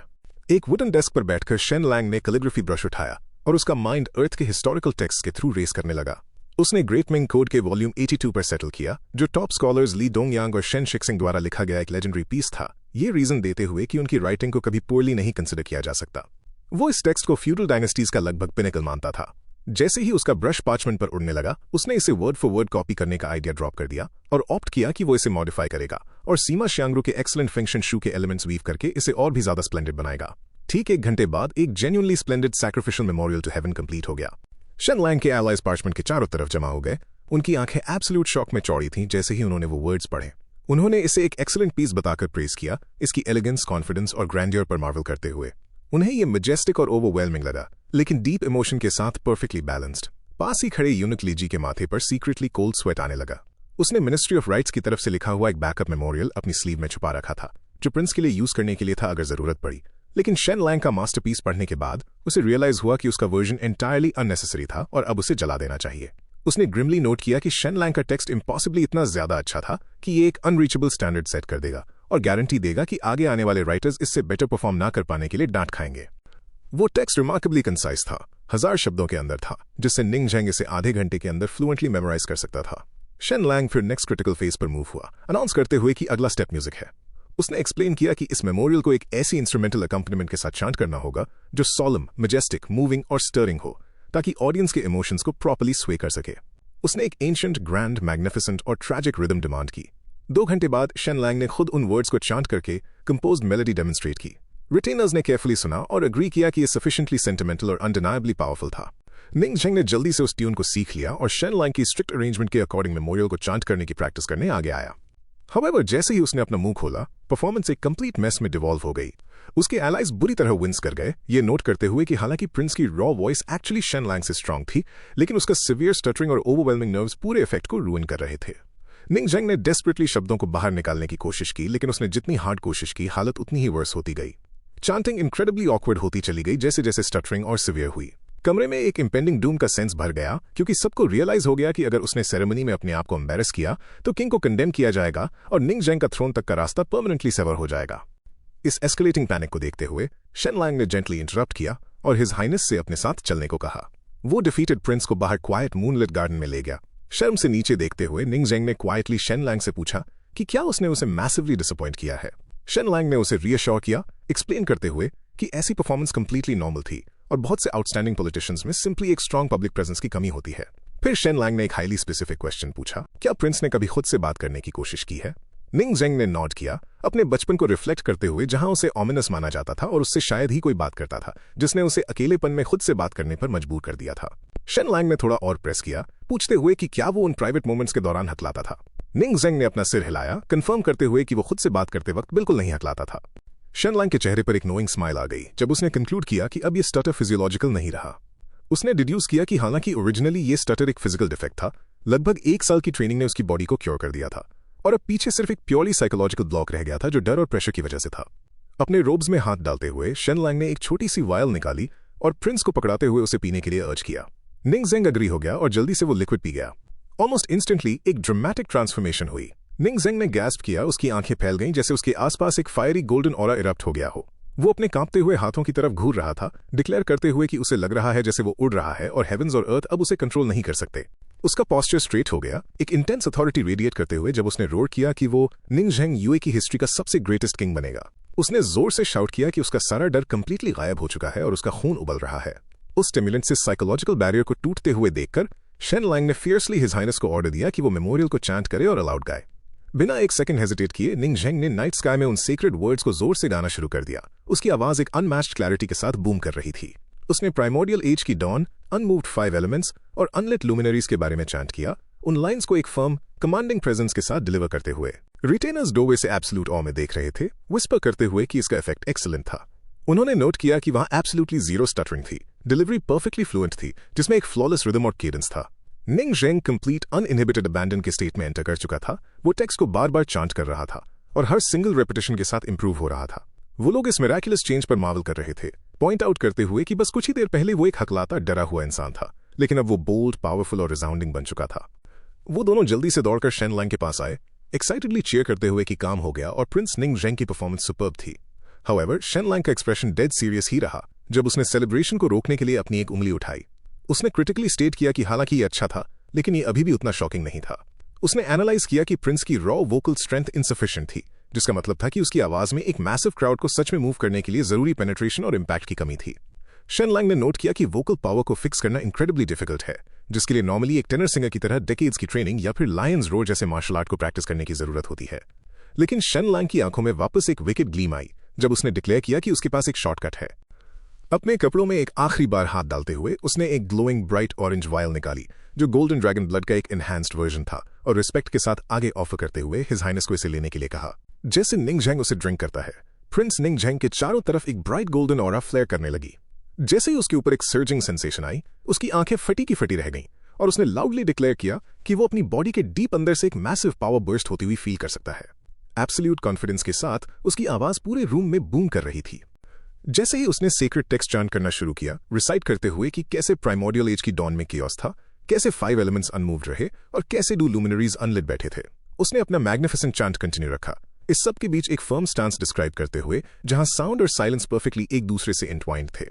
एक वुडन डेस्क पर बैठकर शेन लैंग ने कैलिग्राफी ब्रश उठाया और उसका माइंड अर्थ के हिस्टोरिकल टेक्स्ट के थ्रू रेस करने लगा। उसने ग्रेट मिंग कोड के वॉल्यूम 82 पर सेटल किया, जो टॉप स्कॉलर्स ली डोंगयांग और शेन शिक्सिंग द्वारा लिखा गया एक लेजेंडरी पीस था, ये रीजन देते हुए कि उनकी राइटिंग को कभी पोरली नहीं कंसिडर किया जा सकता। वो इस टेक्स्ट को फ्यूडल डायनेस्टीज का लगभग पिनेकल मानता था। जैसे ही उसका ब्रश पार्चमेंट पर उड़ने लगा, उसने इसे वर्ड फॉर वर्ड कॉपी करने का आइडिया ड्रॉप कर दिया और ऑप्ट किया कि वो इसे मॉडिफाई करेगा और सीमा श्यांगरू के एक्सलेंट फंक्शन शू के एलिमेंट्स वीव करके इसे और भी ज्यादा स्प्लेंडेड बनाएगा। ठीक 1 घंटे बाद एक genuinely splendid sacrificial memorial to heaven complete हो गया। शेन लैंग के एलाइज पार्चमेंट के चारों तरफ जमा हो गए। उनकी आंखें एब्सोल्यूट शॉक में चौड़ी थीं जैसे ही उन्होंने वो वर्ड्स पढ़े। उन्होंने इसे एक एक्सीलेंट पीस बताकर प्रेज किया, इसकी एलिगेंस, कॉन्फिडेंस और ग्रैंडियर पर मार्वल करते हुए। उन्हें ये मैजेस्टिक और ओवरवेलमिंग लगा, लेकिन डीप इमोशन के साथ परफेक्टली बैलेंस्ड। पास ही खड़े यूनिक लीजी के माथे पर सीक्रेटली कोल्ड स्वेट आने लगा। उसने मिनिस्ट्री ऑफ राइट्स की तरफ से लिखा हुआ एक बैकअप मेमोरियल अपनी स्लीव में छुपा रखा था, जो प्रिंस के लिए यूज करने के लिए था अगर जरूरत पड़ी। लेकिन शेन लैंग का मास्टरपीस पढ़ने के बाद उसे रियलाइज हुआ कि उसका वर्जन एंटायरली अननेसेसरी था और अब उसे जला देना चाहिए। उसने ग्रिमली नोट किया कि शेन लैंग का टेक्स्ट इम्पॉसिबली इतना ज्यादा अच्छा था कि ये एक अनरीचेबल स्टैंडर्ड सेट कर देगा और गारंटी देगा कि आगे आने वाले राइटर्स इससे बेटर परफॉर्म ना कर पाने के लिए डांट खाएंगे। वो टेक्स्ट रिमार्केबली कंसाइज था, 1000 शब्दों के अंदर था, जिससे निंगझेंग इसे आधे घंटे के अंदर फ्लुएंटली मेमोराइज कर सकता था। शेन लैंग फिर नेक्स्ट क्रिटिकल फेज पर मूव हुआ, अनाउंस करते हुए कि अगला स्टेप म्यूजिक है। उसने एक्सप्लेन किया कि इस मेमोरियल को एक ऐसी इंस्ट्रूमेंटल अकम्पनीमेंट के साथ चांट करना होगा जो सॉलम, मैजेस्टिक, मूविंग और स्टरिंग हो, ताकि ऑडियंस के इमोशंस को प्रॉपर्ली स्वे कर सके। उसने एक एंशिएंट, ग्रैंड, मैग्निफिसेंट और ट्रैजिक रिदम डिमांड की। 2 घंटे बाद शेन लैंग ने खुद उन वर्ड्स को चांट करके कंपोज्ड मेलोडी डेमोन्स्ट्रेट की। रिटेनर्स ने केयरफुली सुना और एग्री किया कि यह सफिशिएंटली सेंटिमेंटल और अनडिनायबली पावरफुल था। निंग झेंग ने जल्दी से उस ट्यून को सीख लिया और शेन लैंग की स्ट्रिक्ट अरेंजमेंट के अकॉर्डिंग मेमोरियल को चांट करने की प्रैक्टिस करने आगे आया। हाउएवर, जैसे ही उसने अपना मुंह खोला, परफॉर्मेंस एक कंप्लीट मेस में डिवॉल्व हो गई। उसके एलाइज बुरी तरह विंस कर गए, ये नोट करते हुए कि हालांकि प्रिंस की raw voice actually Shen Lang से स्ट्रांग थी, लेकिन उसका सिवियर स्टटरिंग और ओवरवेलमिंग नर्व्स पूरे इफेक्ट को रूइन कर रहे थे। निंग झेंग ने डेस्परेटली शब्दों को बाहर निकालने की कोशिश की, लेकिन उसने जितनी हार्ड कोशिश की, हालत उतनी ही वर्स होती गई। चांटिंग इनक्रेडिबली ऑकवर्ड होती चली गई जैसे जैसे स्टटरिंग और सिवियर हुई। कमरे में एक इंपेंडिंग डूम का सेंस भर गया, क्योंकि सबको रियलाइज हो गया कि अगर उसने सेरेमनी में अपने आप को एम्बैरस किया तो किंग को कंडेम किया जाएगा और निंग झेंग का थ्रोन तक का रास्ता परमानेंटली सेवर हो जाएगा। इस एस्केलेटिंग पैनिक को देखते हुए शेन लैंग ने जेंटली इंटरप्ट किया और हिज हाइनेस से अपने साथ चलने को कहा। वो डिफीटेड प्रिंस को बाहर क्वाइट मूनलिट गार्डन में ले गया। शर्म से नीचे देखते हुए निंग झेंग ने क्वाइटली शेन लैंग से पूछा कि क्या उसने उसे मैसिवली डिसअपॉइंट किया है। शेन लैंग ने उसे रीअश्योर किया, एक्सप्लेन करते हुए कि ऐसी परफॉर्मेंस कंप्लीटली नॉर्मल थी और बहुत से आउटस्टैंडिंग पॉलिटिशियंस में सिंपली एक स्ट्रांग पब्लिक प्रेजेंस की कमी होती है। फिर शेन लैंग ने एक हाईली स्पेसिफिक क्वेश्चन पूछा, क्या प्रिंस ने कभी खुद से बात करने की कोशिश की है। निंग झेंग ने नॉड किया, अपने बचपन को रिफ्लेक्ट करते हुए, जहां उसे ऑमिनस माना जाता था और उससे शायद ही कोई बात करता था, जिसने उसे अकेलेपन में खुद से बात करने पर मजबूर कर दिया था। शेन लैंग ने थोड़ा और प्रेस किया, पूछते हुए कि क्या वो उन प्राइवेट मोमेंट्स के दौरान हकलाता था। निंग झेंग ने अपना सिर हिलाया, कंफर्म करते हुए कि वो खुद से बात करते वक्त बिल्कुल नहीं हकलाता था। शेन लैंग के चेहरे पर एक नोइंग स्माइल आ गई जब उसने कंक्लूड किया कि अब ये स्टटर फिजियोलॉजिकल नहीं रहा। उसने डिड्यूस किया कि हालांकि ओरिजिनली ये स्टटर एक फिजिकल डिफेक्ट था, लगभग 1 साल की ट्रेनिंग ने उसकी बॉडी को क्योर कर दिया था और अब पीछे सिर्फ एक प्योरली साइकोलॉजिकल ब्लॉक रह गया था जो डर और प्रेशर की वजह से था। अपने रोब्स में हाथ डालते हुए शेन लैंग ने एक छोटी सी वायल निकाली और प्रिंस को पकड़ाते हुए उसे पीने के लिए अर्ज किया। निंग झेंग अग्री हो गया और जल्दी से वो लिक्विड पी गया। ऑलमोस्ट इंस्टेंटली एक ड्रामेटिक ट्रांसफॉर्मेशन हुई। निंग झेंग ने गैस्प किया, उसकी आंखें फैल गईं जैसे उसके आसपास एक फायरी गोल्डन ऑरा इरप्ट हो गया हो। वो अपने कांपते हुए हाथों की तरफ घूर रहा था, डिक्लेयर करते हुए कि उसे लग रहा है जैसे वो उड़ रहा है और हेवंस और अर्थ अब उसे कंट्रोल नहीं कर सकते। उसका पॉस्चर स्ट्रेट हो गया, एक इंटेंस अथॉरिटी रेडिएट करते हुए जब उसने रोर किया कि वो निंग झेंग यूए की हिस्ट्री का सबसे ग्रेटेस्ट किंग बनेगा। उसने जोर से शाउट किया कि उसका सारा डर कंप्लीटली गायब हो चुका है और उसका खून उबल रहा है। उस स्टिमुलेंट से साइकोलॉजिकल बैरियर को टूटते हुए देखकर शेन लैंग ने फियर्सली हिज हाइनेस को ऑर्डर दिया कि वो मेमोरियल को चांट करे और अलाउड गाए। बिना एक सेकंड हेजिटेट किए निंग झेंग ने नाइट स्काई में उन सीक्रेट वर्ड्स को जोर से गाना शुरू कर दिया। उसकी आवाज एक अनमैच्ड क्लैरिटी के साथ बूम कर रही थी। उसने प्राइमोर्डियल एज की डॉन, अनमूव्ड 5 एलिमेंट्स और अनलिट लुमिनरीज के बारे में चांट किया, उन लाइंस को एक फर्म, कमांडिंग प्रेजेंस के साथ डिलीवर करते हुए। रिटेनर्स डोवे से एब्सोल्यूट ऑ में देख रहे थे, विस्पर करते हुए कि इसका इफेक्ट एक्सीलेंट था। उन्होंने नोट किया कि वहां एब्सोल्युटली जीरो स्टटरिंग थी, डिलीवरी परफेक्टली फ्लुएंट थी, जिसमें एक फ्लॉलेस रिदम और केडेंस था। निंग झेंग कंप्लीट अनइनहिबिटेड अबैंडन के स्टेट में एंटर कर चुका था। वो टेक्स्ट को बार बार चांट कर रहा था और हर सिंगल रेपिटेशन के साथ इंप्रूव हो रहा था। वो लोग इस मिराकुलस चेंज पर मावल कर रहे थे, पॉइंट आउट करते हुए कि बस कुछ ही देर पहले वो एक हकलाता, डरा हुआ इंसान था, लेकिन अब वो बोल्ड, पावरफुल और रिसाउंडिंग बन चुका था। वो दोनों जल्दी से दौड़कर शेन लैंग के पास आए, एक्साइटेडली चीयर करते हुए कि काम हो गया और प्रिंस निंग झेंग की परफॉर्मेंस सुपर्ब थी। हाउएवर, शेन लैंग का एक्सप्रेशन डेड सीरियस ही रहा जब उसने सेलिब्रेशन को रोकने के लिए अपनी एक उंगली उठाई। उसने क्रिटिकली स्टेट किया कि हालांकि ये अच्छा था, लेकिन ये अभी भी उतना शॉकिंग नहीं था। उसने एनालाइज किया कि प्रिंस की रॉ वोकल स्ट्रेंथ इनसफिशिएंट थी, जिसका मतलब था कि उसकी आवाज में एक मैसिव क्राउड को सच में मूव करने के लिए जरूरी पेनिट्रेशन और इम्पैक्ट की कमी थी। शेन लैंग ने नोट किया कि वोकल पावर को फिक्स करना इनक्रेडिबली डिफिकल्ट है, जिसके लिए नॉर्मली एक टेनर सिंगर की तरह डेकेड्स की ट्रेनिंग या फिर लायंस रोर जैसे मार्शल आर्ट को प्रैक्टिस करने की जरूरत होती है। लेकिन शेन लैंग की आंखों में वापस एक विकेट ग्लीम आई जब उसने डिक्लेयर किया कि उसके पास एक शॉर्टकट है। अपने कपड़ों में एक आखिरी बार हाथ डालते हुए उसने एक ग्लोइंग ब्राइट ऑरेंज वायल निकाली, जो गोल्डन ड्रैगन ब्लड का एक एनहांस्ड वर्जन था, और रिस्पेक्ट के साथ आगे ऑफर करते हुए हिज हाइनेस को इसे लेने के लिए कहा। जैसे निंग झेंग उसे ड्रिंक करता है, प्रिंस निंग झेंग के चारों तरफ एक ब्राइट गोल्डन ऑरा फ्लेयर करने लगी। जैसे ही उसके ऊपर एक सर्जिंग सेंसेशन आई, उसकी आंखें फटी की फटी रह गईं और उसने लाउडली डिक्लेयर किया कि वो अपनी बॉडी के डीप अंदर से एक मैसिव पावर बर्स्ट होती हुई फील कर सकता है। एब्सोल्यूट कॉन्फिडेंस के साथ उसकी आवाज पूरे रूम में बूम कर रही थी। जैसे ही उसने सीक्रेट टेक्स्ट चांट करना शुरू किया, रिसाइट करते हुए कि कैसे प्राइमोर्डियल एज की डॉन में कियोस था, कैसे 5 एलिमेंट्स अनमूव्ड रहे और कैसे 2 लुमिनरीज अनलिट बैठे थे। उसने अपना मैग्निफिसेंट चांट कंटिन्यू रखा, इस सब के बीच एक फर्म स्टांस डिस्क्राइब करते हुए जहां साउंड और साइलेंस परफेक्टली एक दूसरे से इंटवाइंड थे।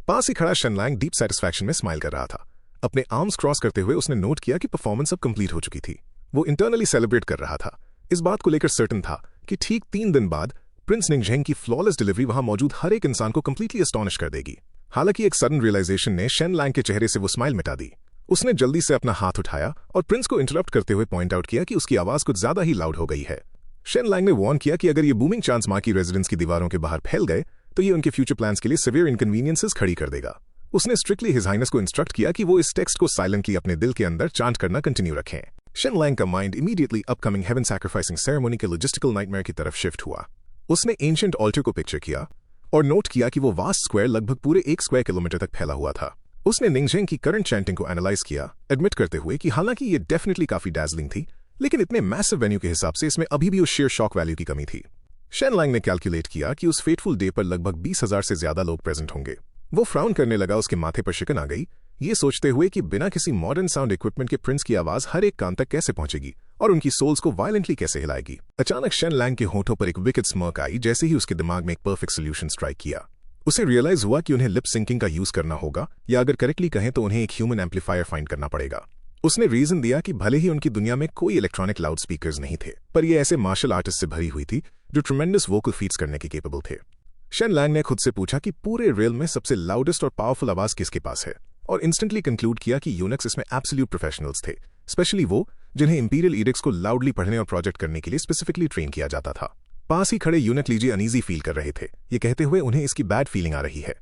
पास ही खड़ा शेन लैंग डीप सेटिस्फैक्शन में स्माइल कर रहा था। अपने आर्म्स क्रॉस करते हुए उसने नोट किया कि परफॉर्मेंस अब कंप्लीट हो चुकी थी। वो इंटरनली सेलिब्रेट कर रहा था। इस बात को लेकर सर्टन था कि ठीक 3 दिन बाद प्रिंस निंगझेंग की फ्लॉलेस डिलीवरी वहां मौजूद हर एक इंसान को कंप्लीटली एस्टॉनिश कर देगी। हालांकि एक सडन रियलाइजेशन ने शेन लैंग के चेहरे से वो स्माइल मिटा दी। उसने जल्दी से अपना हाथ उठाया और प्रिंस को इंटरप्ट करते हुए पॉइंट आउट किया कि उसकी आवाज कुछ ज्यादा ही लाउड हो गई है। शेन लैंग ने वार्न किया कि अगर ये बूमिंग चांस मां की रेजिडेंस की दीवारों के बाहर फैल गए तो ये उनके फ्यूचर प्लान्स के लिए सिवियर इनकन्वीनियंसेस खड़ी कर देगा। उसने स्ट्रिक्टली हिज हाइनेस को इंस्ट्रक्ट किया कि वो इस टेक्स्ट को साइलेंटली अपने दिल के अंदर चांट करना कंटिन्यू रखें। शेन लैंग का mind immediately upcoming heaven sacrificing ceremony के लॉजिस्टिकल नाइटमेयर की तरफ शिफ्ट हुआ। उसने एंशिएंट ऑल्टर को पिक्चर किया और नोट किया कि वो वास्ट स्क्वायर लगभग पूरे 1 स्क्वायर किलोमीटर तक फैला हुआ था। उसने निंगझेंग की करंट चैंटिंग को एनालाइज किया, एडमिट करते हुए कि हालांकि ये डेफिनेटली काफी डैजलिंग थी, लेकिन इतने मैसिव वेन्यू के हिसाब से इसमें अभी भी उस शेयर शॉक वैल्यू की कमी थी। शेन लैंग ने कैलकुलेट किया कि उस फेटफुल डे पर लगभग 20,000 से ज्यादा लोग प्रेजेंट होंगे। वो फ्राउन करने लगा, उसके माथे पर शिकन आ गई, ये सोचते हुए कि बिना किसी मॉडर्न साउंड इक्विपमेंट के प्रिंस की आवाज हर एक कान तक कैसे पहुंचेगी और उनकी सोल्स को वायलेंटली कैसे हिलाएगी। अचानक शेन लैंग के होठों पर एक विकेट स्मर्क आई जैसे ही उसके दिमाग में एक परफेक्ट सोल्यूशन स्ट्राइक किया। उसे रियलाइज हुआ कि उन्हें लिप सिंकिंग का यूज करना होगा, या अगर करेक्टली कहें तो उन्हें एक ह्यूमन एम्पलीफायर फाइंड करना पड़ेगा। उसने रीजन दिया कि भले ही उनकी दुनिया में कोई इलेक्ट्रॉनिक लाउड स्पीकर्स नहीं थे, पर ये ऐसे मार्शल आर्टिस्ट से भरी हुई थी जो ट्रेमेंडस वोकल फीट्स करने के केपेबल थे। शेन लैंग ने खुद से पूछा कि पूरे रियल में सबसे लाउडेस्ट और पावरफुल आवाज किसके पास है, और इंस्टेंटली कंक्लूड किया कि यूनिक्स इसमें एब्सोल्यूट प्रोफेशनल्स थे, स्पेशली वो जिन्हें इंपीरियल एडिक्ट्स को लाउडली पढ़ने और प्रोजेक्ट करने के लिए स्पेसिफिकली ट्रेन किया जाता था। पास ही खड़े यूनिक लीजी अनईजी फील कर रहे थे, ये कहते हुए उन्हें इसकी बैड फीलिंग आ रही है।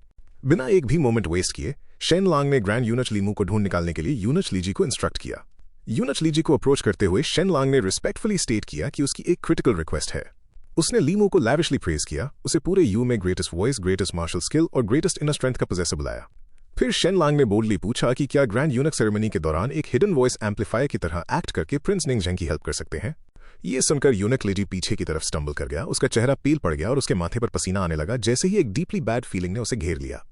बिना एक भी मोमेंट वेस्ट किए शेन लैंग ने ग्रैंड यूनिच लीमू को ढूंढ निकालने के लिए यूनिच लीजी को इंस्ट्रक्ट किया। यूनिच लीजी को अप्रोच करते हुए शेन लैंग ने रिस्पेक्टफुली स्टेट किया कि उसकी एक क्रिटिकल रिक्वेस्ट है। उसने लीमू को लैविशली प्रेज किया, उसे पूरे यू में greatest voice, greatest martial skill और ग्रेटेस्ट इनर स्ट्रेंथ का पोजेसर बुलाया। फिर शेन लैंग ने बोल्डली पूछा कि क्या ग्रैंड यूनिक सेरेमनी के दौरान एक हिडन वॉइस एम्पलीफायर की तरह एक्ट करके प्रिंस निंगझेंग की हेल्प कर सकते हैं। ये सुनकर यूनिक लीजी पीछे की तरफ स्टम्बल कर गया, उसका चेहरा पील पड़ गया और उसके माथे पर पसीना आने लगा जैसे ही एक डीपली बैड फीलिंग ने उसे घेर लिया।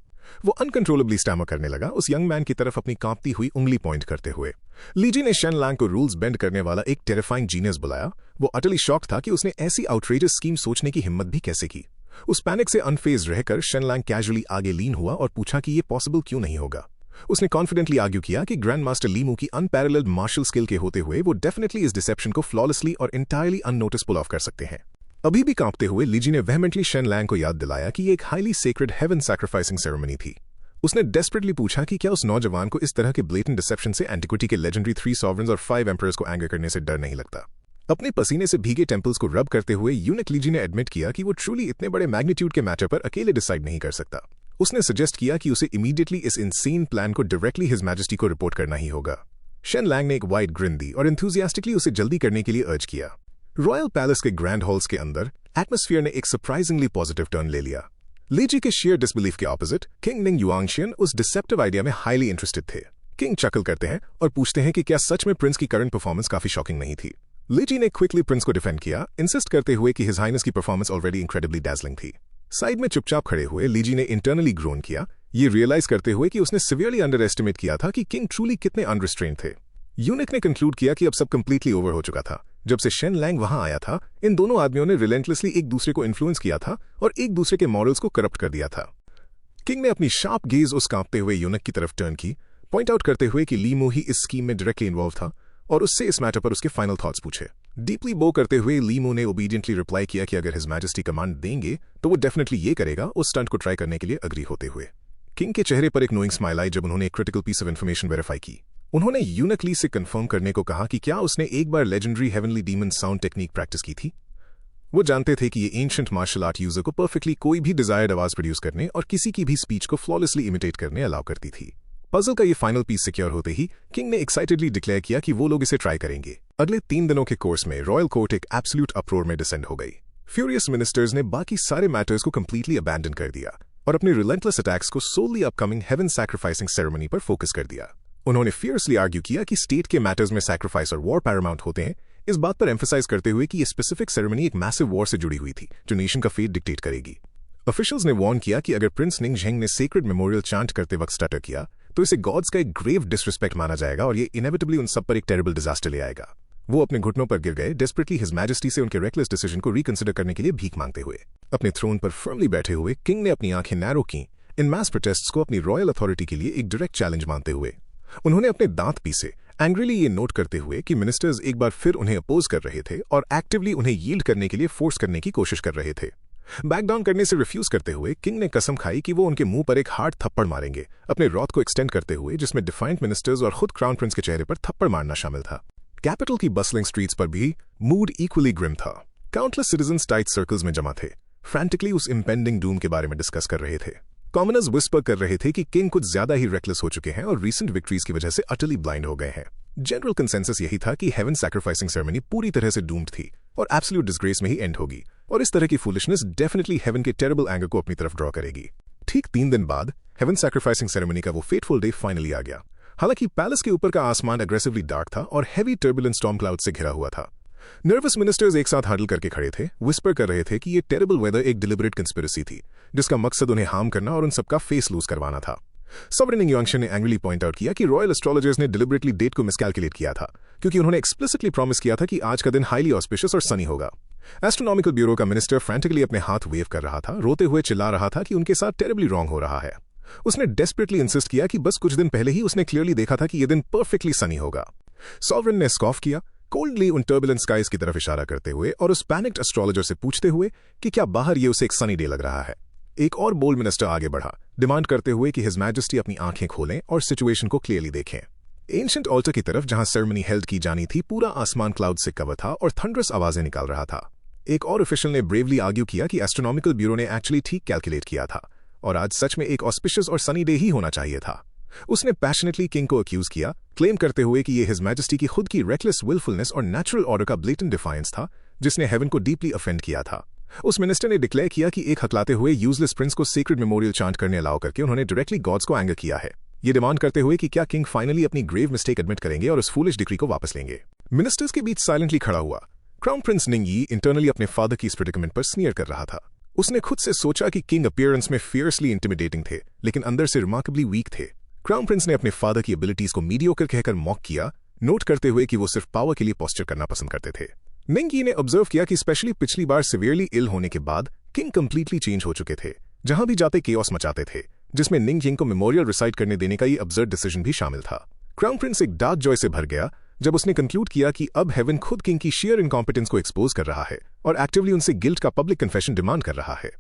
वो अनकंट्रोलेबली स्टैमर करने लगा, उस यंग मैन की तरफ अपनी कांपती हुई उंगली पॉइंट करते हुए। लीजी ने शेन लैंग को रूल्स बेंड करने वाला एक टेरिफाइंग जीनियस बुलाया। वो अटली शॉक था कि उसने ऐसी आउटरेजस स्कीम सोचने की हिम्मत भी कैसे की। उस पैनिक से अनफेज रहकर शेन लैंग कैजुअली आगे लीन हुआ और पूछा कि ये पॉसिबल क्यों नहीं होगा। उसने कॉन्फिडेंटली आर्ग्यू किया कि ग्रैंड मास्टर लीमू की अनपैरेलल्ड मार्शल स्किल के होते हुए वो डेफिनेटली इस डिसेप्शन को फ्लॉलेसली और इंटायरली अननोटिस पुल ऑफ कर सकते हैं। अभी भी कांपते हुए लीजी ने वेहमेंटली शेन लैंग को याद दिलाया कि ये एक highly sacred heaven sacrificing ceremony थी। उसने डेस्परेटली पूछा कि क्या उस नौजवान को इस तरह के ब्लेटेंट डिसेप्शन से एंटिक्विटी के लेजेंडरी 3 सॉवरेन्स और 5 एम्परर्स को एंगर करने से डर नहीं लगता। अपने पसीने से भीगे टेम्पल्स को रब करते हुए यूनिक लीजी ने एडमिट किया कि वो ट्रूली इतने बड़े मैग्नीट्यूड के मैटर पर अकेले डिसाइड नहीं कर सकता। उसने सजेस्ट किया कि उसे इमीडिएटली इस इनसेन प्लान को डायरेक्टली हिज मैजेस्टी को रिपोर्ट करना ही होगा। शेन लैंग ने एक वाइड ग्रिन दी और एंथुसियास्टिकली उसे जल्दी करने के लिए अर्ज किया। रॉयल पैलेस के ग्रैंड हॉल्स के अंदर एटमॉस्फेयर ने एक सरप्राइजिंगली पॉजिटिव टर्न ले लिया। लीजी के शेयर डिसबिलीफ के ऑपोजिट किंग निंग युआंगशियन उस डिसेप्टिव आइडिया में हाईली इंटरेस्टेड थे। किंग चकल करते हैं और पूछते हैं कि क्या सच में प्रिंस की करंट परफॉर्मेंस काफी शॉकिंग नहीं थी। लीजी ने क्विकली प्रिंस को डिफेंड किया, इंसिस्ट करते हुए कि हिज हाइनेस की परफॉर्मेंस ऑलरेडी इनक्रेडिबली डैजलिंग थी। साइड में चुपचाप खड़े हुए लीजी ने इंटरनली ग्रोन किया, ये रियलाइज करते हुए कि उसने सिवियरली अंडर एस्टिमेट किया था कि किंग ट्रूली कितने अनरिस्ट्रेन्ड थे। यूनिक ने कंक्लूड किया कि अब सब कंप्लीटली ओवर हो चुका था। जब से शेन लैंग वहां आया था, इन दोनों आदमियों ने रिलेंटलेसली एक दूसरे को इन्फ्लुएंस किया था और एक दूसरे के मॉरल्स को करप्ट कर दिया था। किंग ने अपनी शार्प गेज उस कांपते हुए यूनिक की तरफ टर्न की, पॉइंट आउट करते हुए कि लीमू ही इस स्कीम में डायरेक्टली इन्वॉल्व था और उससे इस मैटर पर उसके फाइनल थॉट्स पूछे। डीपली बो करते हुए लीमू ने ओबीडियंटली रिप्लाई किया कि अगर हिज मैजेस्टी कमांड देंगे तो वो डेफिनेटली ये करेगा, उस स्टंट को ट्राई करने के लिए अग्री होते हुए। किंग के चेहरे पर एक नोइंग स्माइल आई जब उन्होंने एक critical piece of information verify की। उन्होंने यूनिकली से कंफर्म करने को कहा कि क्या उसने एक बार legendary heavenly demon sound technique practice की थी। वो जानते थे कि ये एंशिएंट मार्शल आर्ट यूजर को परफेक्टली कोई भी डिजायर्ड आवाज प्रोड्यूस करने और किसी की भी स्पीच को फ्लॉलेसली इमिटेट करने अलाउ करती थी। पजल का ये फाइनल पीस सिक्योर होते ही किंग ने एक्साइटेडली डिक्लेयर किया कि वो लोग इसे ट्राई करेंगे। अगले 3 दिनों के कोर्स में रॉयल कोर्ट एक एब्सोल्यूट अप्रोर में डिसेंड हो गई। फ्यूरियस मिनिस्टर्स ने बाकी सारे मैटर्स को कंप्लीटली अबैंडन कर दिया और अपने रिलेंटलेस अटैक्स को solely upcoming heaven sacrificing ceremony पर फोकस कर दिया। उन्होंने फियर्सली आर्ग्यू किया कि स्टेट के मैटर्स में सैक्रिफाइस और वॉर पैरामाउंट होते हैं, इस बात पर एम्फसाइज करते हुए कि ये स्पेसिफिक सेरेमनी एक मैसिव वॉर से जुड़ी हुई थी जो नेशन का फेट डिक्टेट करेगी। ऑफिशियल्स ने वार्न किया कि अगर प्रिंस निंगझेंग ने सेक्रेड मेमोरियल चांट करते वक्त स्टटर किया तो इसे गॉड्स का एक ग्रेव डिसरिस्पेक्ट माना जाएगा और ये इनेविटेबली उन सब पर एक टेरिबल डिजास्टर ले आएगा। वो अपने घुटनों पर गिर गए, डेस्परेटली हिज मैजेस्टी से उनके रेकलेस डिसीजन को रिकंसिडर करने के लिए भीख मांगते हुए। अपने थ्रोन पर फर्मली बैठे हुए किंग ने अपनी आंखें नैरो की, इन मास प्रोटेस्ट्स को अपनी रॉयल अथॉरिटी के लिए एक डायरेक्ट चैलेंज मानते हुए। उन्होंने अपने दांत पीसे, एंग्रीली ये नोट करते हुए कि मिनिस्टर्स एक बार फिर उन्हें अपोज कर रहे थे और एक्टिवली उन्हें यील्ड करने के लिए फोर्स करने की कोशिश कर रहे थे। बैक डाउन करने से रिफ्यूज करते हुए किंग ने कसम खाई कि वो उनके मुंह पर एक हार्ड थप्पड़ मारेंगे, अपने रॉथ को एक्सटेंड करते हुए, जिसमें डिफाइंट मिनिस्टर्स और खुद क्राउन प्रिंस के चेहरे पर थप्पड़ मारना शामिल था। कैपिटल की बसलिंग स्ट्रीट्स पर भी मूड इक्वली ग्रिम था। काउंटलेस सिटीजन्स टाइट सर्कल्स में जमा थे, फ्रैंटिकली उस इंपेंडिंग डूम के बारे में डिस्कस कर रहे थे। कॉमनर्स विस्पर कर रहे थे कि किंग कुछ ज्यादा ही रेकलेस हो चुके हैं और रीसेंट विक्ट्रीज की वजह से अटली ब्लाइंड हो गए हैं। जनरल कंसेंसस यही था कि हेवन सैक्रिफाइसिंग सेरेमनी पूरी तरह से डूम्ड थी और एब्सोल्यूट डिसग्रेस में ही एंड होगी, और इस तरह की फूलिशनेस डेफिनेटली हेवन के टेरेबल एंगर को अपनी तरफ ड्रॉ करेगी। ठीक 3 दिन बाद हेवन सैक्रिफाइसिंग सेरेमनी का वो फेटफुल डे फाइनली आ गया। हालांकि पैलेस के ऊपर का आसमान अग्रेसिवली डार्क था और हेवी टर्बुलेंट स्टॉर्म क्लाउड से घिरा हुआ था। नर्वस मिनिस्टर्स एक साथ हडल करके खड़े थे, विस्पर कर रहे थे कि ये टेरेबल वेदर एक डिलिबरेट कंस्पिरेसी थी, जिसका मकसद उन्हें हार्म करना और उन सबका फेस लूज करवाना था। सॉवरेन यंगशन ने एंग्रीली पॉइंट आउट किया कि रॉयल एस्ट्रोलॉजर्स ने डिलिबरेटली डेट को मिसकैलकुलेट किया था, क्योंकि उन्होंने एक्सप्लिसिटली प्रॉमिस किया था कि आज का दिन हाईली ऑस्पिशियस और सनी होगा। एस्ट्रोनॉमिकल ब्यूरो का मिनिस्टर फ्रैंटिकली अपने हाथ वेव कर रहा था, रोते हुए चिल्ला रहा था कि उनके साथ टेरेबली रॉन्ग हो रहा है। उसने डेस्परेटली इंसिस्ट किया कि बस कुछ दिन पहले ही उसने क्लियरली देखा था कि यह दिन परफेक्टली सनी होगा। सॉवरेन ने स्कॉफ किया, कोल्डली उन टर्बुलेंट स्काइज की तरफ इशारा करते हुए और उस पैनिक्ड एस्ट्रोलॉजर से पूछते हुए कि क्या बाहर ये उसे एक सनी डे लग रहा है। एक और बोल्ड मिनिस्टर आगे बढ़ा, डिमांड करते हुए कि हिज मैजेस्टी अपनी आंखें खोलें और सिचुएशन को क्लियरली देखें। एंशिएंट ऑल्टर की तरफ जहां सेरेमनी हेल्ड की जानी थी, पूरा आसमान क्लाउड से कवर था और थंडरस आवाजें निकाल रहा था। एक और ऑफिशियल ने ब्रेवली आर्ग्यू किया कि एस्ट्रोनॉमिकल ब्यूरो ने एक्चुअली ठीक कैलकुलेट किया था और आज सच में एक ऑस्पिशियस और सनी डे ही होना चाहिए था। उसने पैशनेटली किंग को अक्यूज किया, क्लेम करते हुए कि यह हिज मैजेस्टी की खुद की रेकलेस विलफुलनेस और नेचुरल ऑर्डर का ब्लेटेंट डिफायंस था, जिसने हेवन को डीपली ऑफेंड किया था। उस मिनिस्टर ने डिक्लेयर किया कि एक हकलाते हुए यूजलेस प्रिंस को सीक्रेट मेमोरियल चांट करने अलाउ करके उन्होंने डायरेक्टली गॉड्स को एंगर किया है, ये डिमांड करते हुए कि क्या किंग फाइनली अपनी ग्रेव मिस्टेक एडमिट करेंगे और उस फूलिश डिक्री को वापस लेंगे। मिनिस्टर्स के बीच साइलेंटली खड़ा हुआ क्राउन प्रिंस निंगी इंटरनली अपने फादर की इस प्रेडिकमेंट पर स्नीयर कर रहा था। उसने खुद से सोचा कि किंग अपीयरेंस में फियर्सली इंटिमिडेटिंग थे, लेकिन अंदर से रिमार्केबली वीक थे। क्राउन प्रिंस ने अपने फादर की एबिलिटीज को मीडियोकर कहकर मॉक किया, नोट करते हुए कि वो सिर्फ पावर के लिए पोस्चर करना पसंद करते थे। निंगी ने ऑब्जर्व किया कि स्पेशली पिछली बार सिवियरली इल होने के बाद किंग कंप्लीटली चेंज हो चुके थे, जहां भी जाते केओस मचाते थे, जिसमें निंग जिंग को मेमोरियल रिसाइट करने देने का ये अब्सर्ड डिसीजन भी शामिल था। क्राउन प्रिंस एक डार्क जॉय से भर गया जब उसने कंक्लूड किया कि अब हेवन खुद किंग की शेयर इनकॉम्पिटेंस को एक्सपोज कर रहा है और एक्टिवली उनसे गिल्ट का पब्लिक कन्फेशन डिमांड कर रहा है।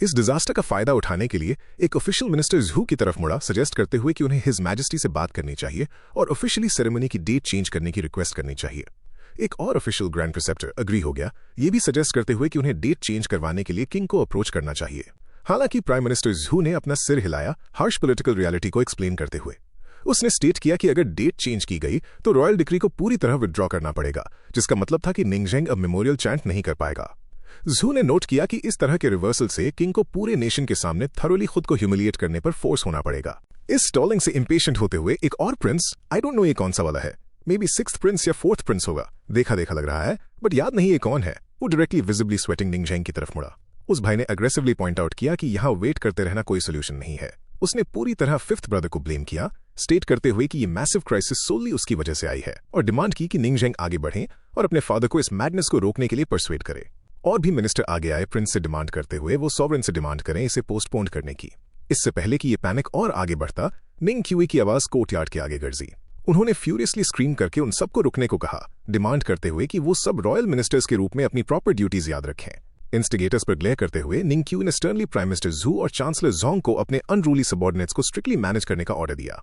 इस डिजास्टर का फायदा उठाने के लिए एक ऑफिशियल मिनिस्टर जू की तरफ मुड़ा, सजेस्ट करते हुए कि उन्हें हिज मैजेस्टी से बात करनी चाहिए और ऑफिशियली सेरेमनी की डेट चेंज करने की रिक्वेस्ट करनी चाहिए। एक और ऑफिशियल ग्रैंड प्रिसेप्टर अग्री हो गया, ये भी सजेस्ट करते हुए कि उन्हें डेट चेंज करवाने के लिए किंग को अप्रोच करना चाहिए। हालांकि प्राइम मिनिस्टर जू ने अपना सिर हिलाया, हार्श पॉलिटिकल रियलिटी को एक्सप्लेन करते हुए। उसने स्टेट किया कि अगर डेट चेंज की गई तो रॉयल डिक्री को पूरी तरह विथड्रॉ करना पड़ेगा, जिसका मतलब था कि निंगजेंग अब मेमोरियल चैंट नहीं कर पाएगा। जू ने नोट किया कि इस तरह के रिवर्सल से किंग को पूरे नेशन के सामने थरोली खुद को ह्यूमिलिएट करने पर फोर्स होना पड़ेगा। इस स्टॉलिंग से इंपेशेंट होते हुए एक और प्रिंस, आई डोंट नो ये कौन सा वाला है, मे बी 6th प्रिंस या 4th प्रिंस होगा, देखा देखा लग रहा है, बट याद नहीं ये कौन है, वो डायरेक्टली विजिबली स्वेटिंग निंगजेंग की तरफ मुड़ा। उस भाई ने अग्रेसिवली पॉइंट आउट किया कि यहां वेट करते रहना कोई सोल्यूशन नहीं है। उसने पूरी तरह 5th ब्रदर को ब्लेम किया, स्टेट करते हुए कि ये मैसिव क्राइसिस सोलली उसकी वजह से आई है, और डिमांड की कि निंगजेंग आगे बढ़ें और अपने फादर को इस मैडनेस को रोकने के लिए परसुएट करे। और भी मिनिस्टर आगे आए प्रिंस से डिमांड करते हुए वो सॉवरेन से डिमांड करें इसे पोस्टपोन करने की। इससे पहले कि ये पैनिक और आगे बढ़ता, निंग क्यूई की आवाज कोर्टयार्ड के आगे गरजी। उन्होंने फ्यूरियसली स्क्रीम करके उन सबको रुकने को कहा, डिमांड करते हुए कि वो सब रॉयल मिनिस्टर्स के रूप में अपनी प्रॉपर ड्यूटीज याद रखें। इंस्टिगेटर्स पर ग्लेयर करते हुए निंग क्यूई ने स्टर्नली प्राइम मिनिस्टर जू और चांसलर जोंग को अपने अनरूली सबॉर्डिनेट्स को स्ट्रिक्टली मैनेज करने का ऑर्डर दिया।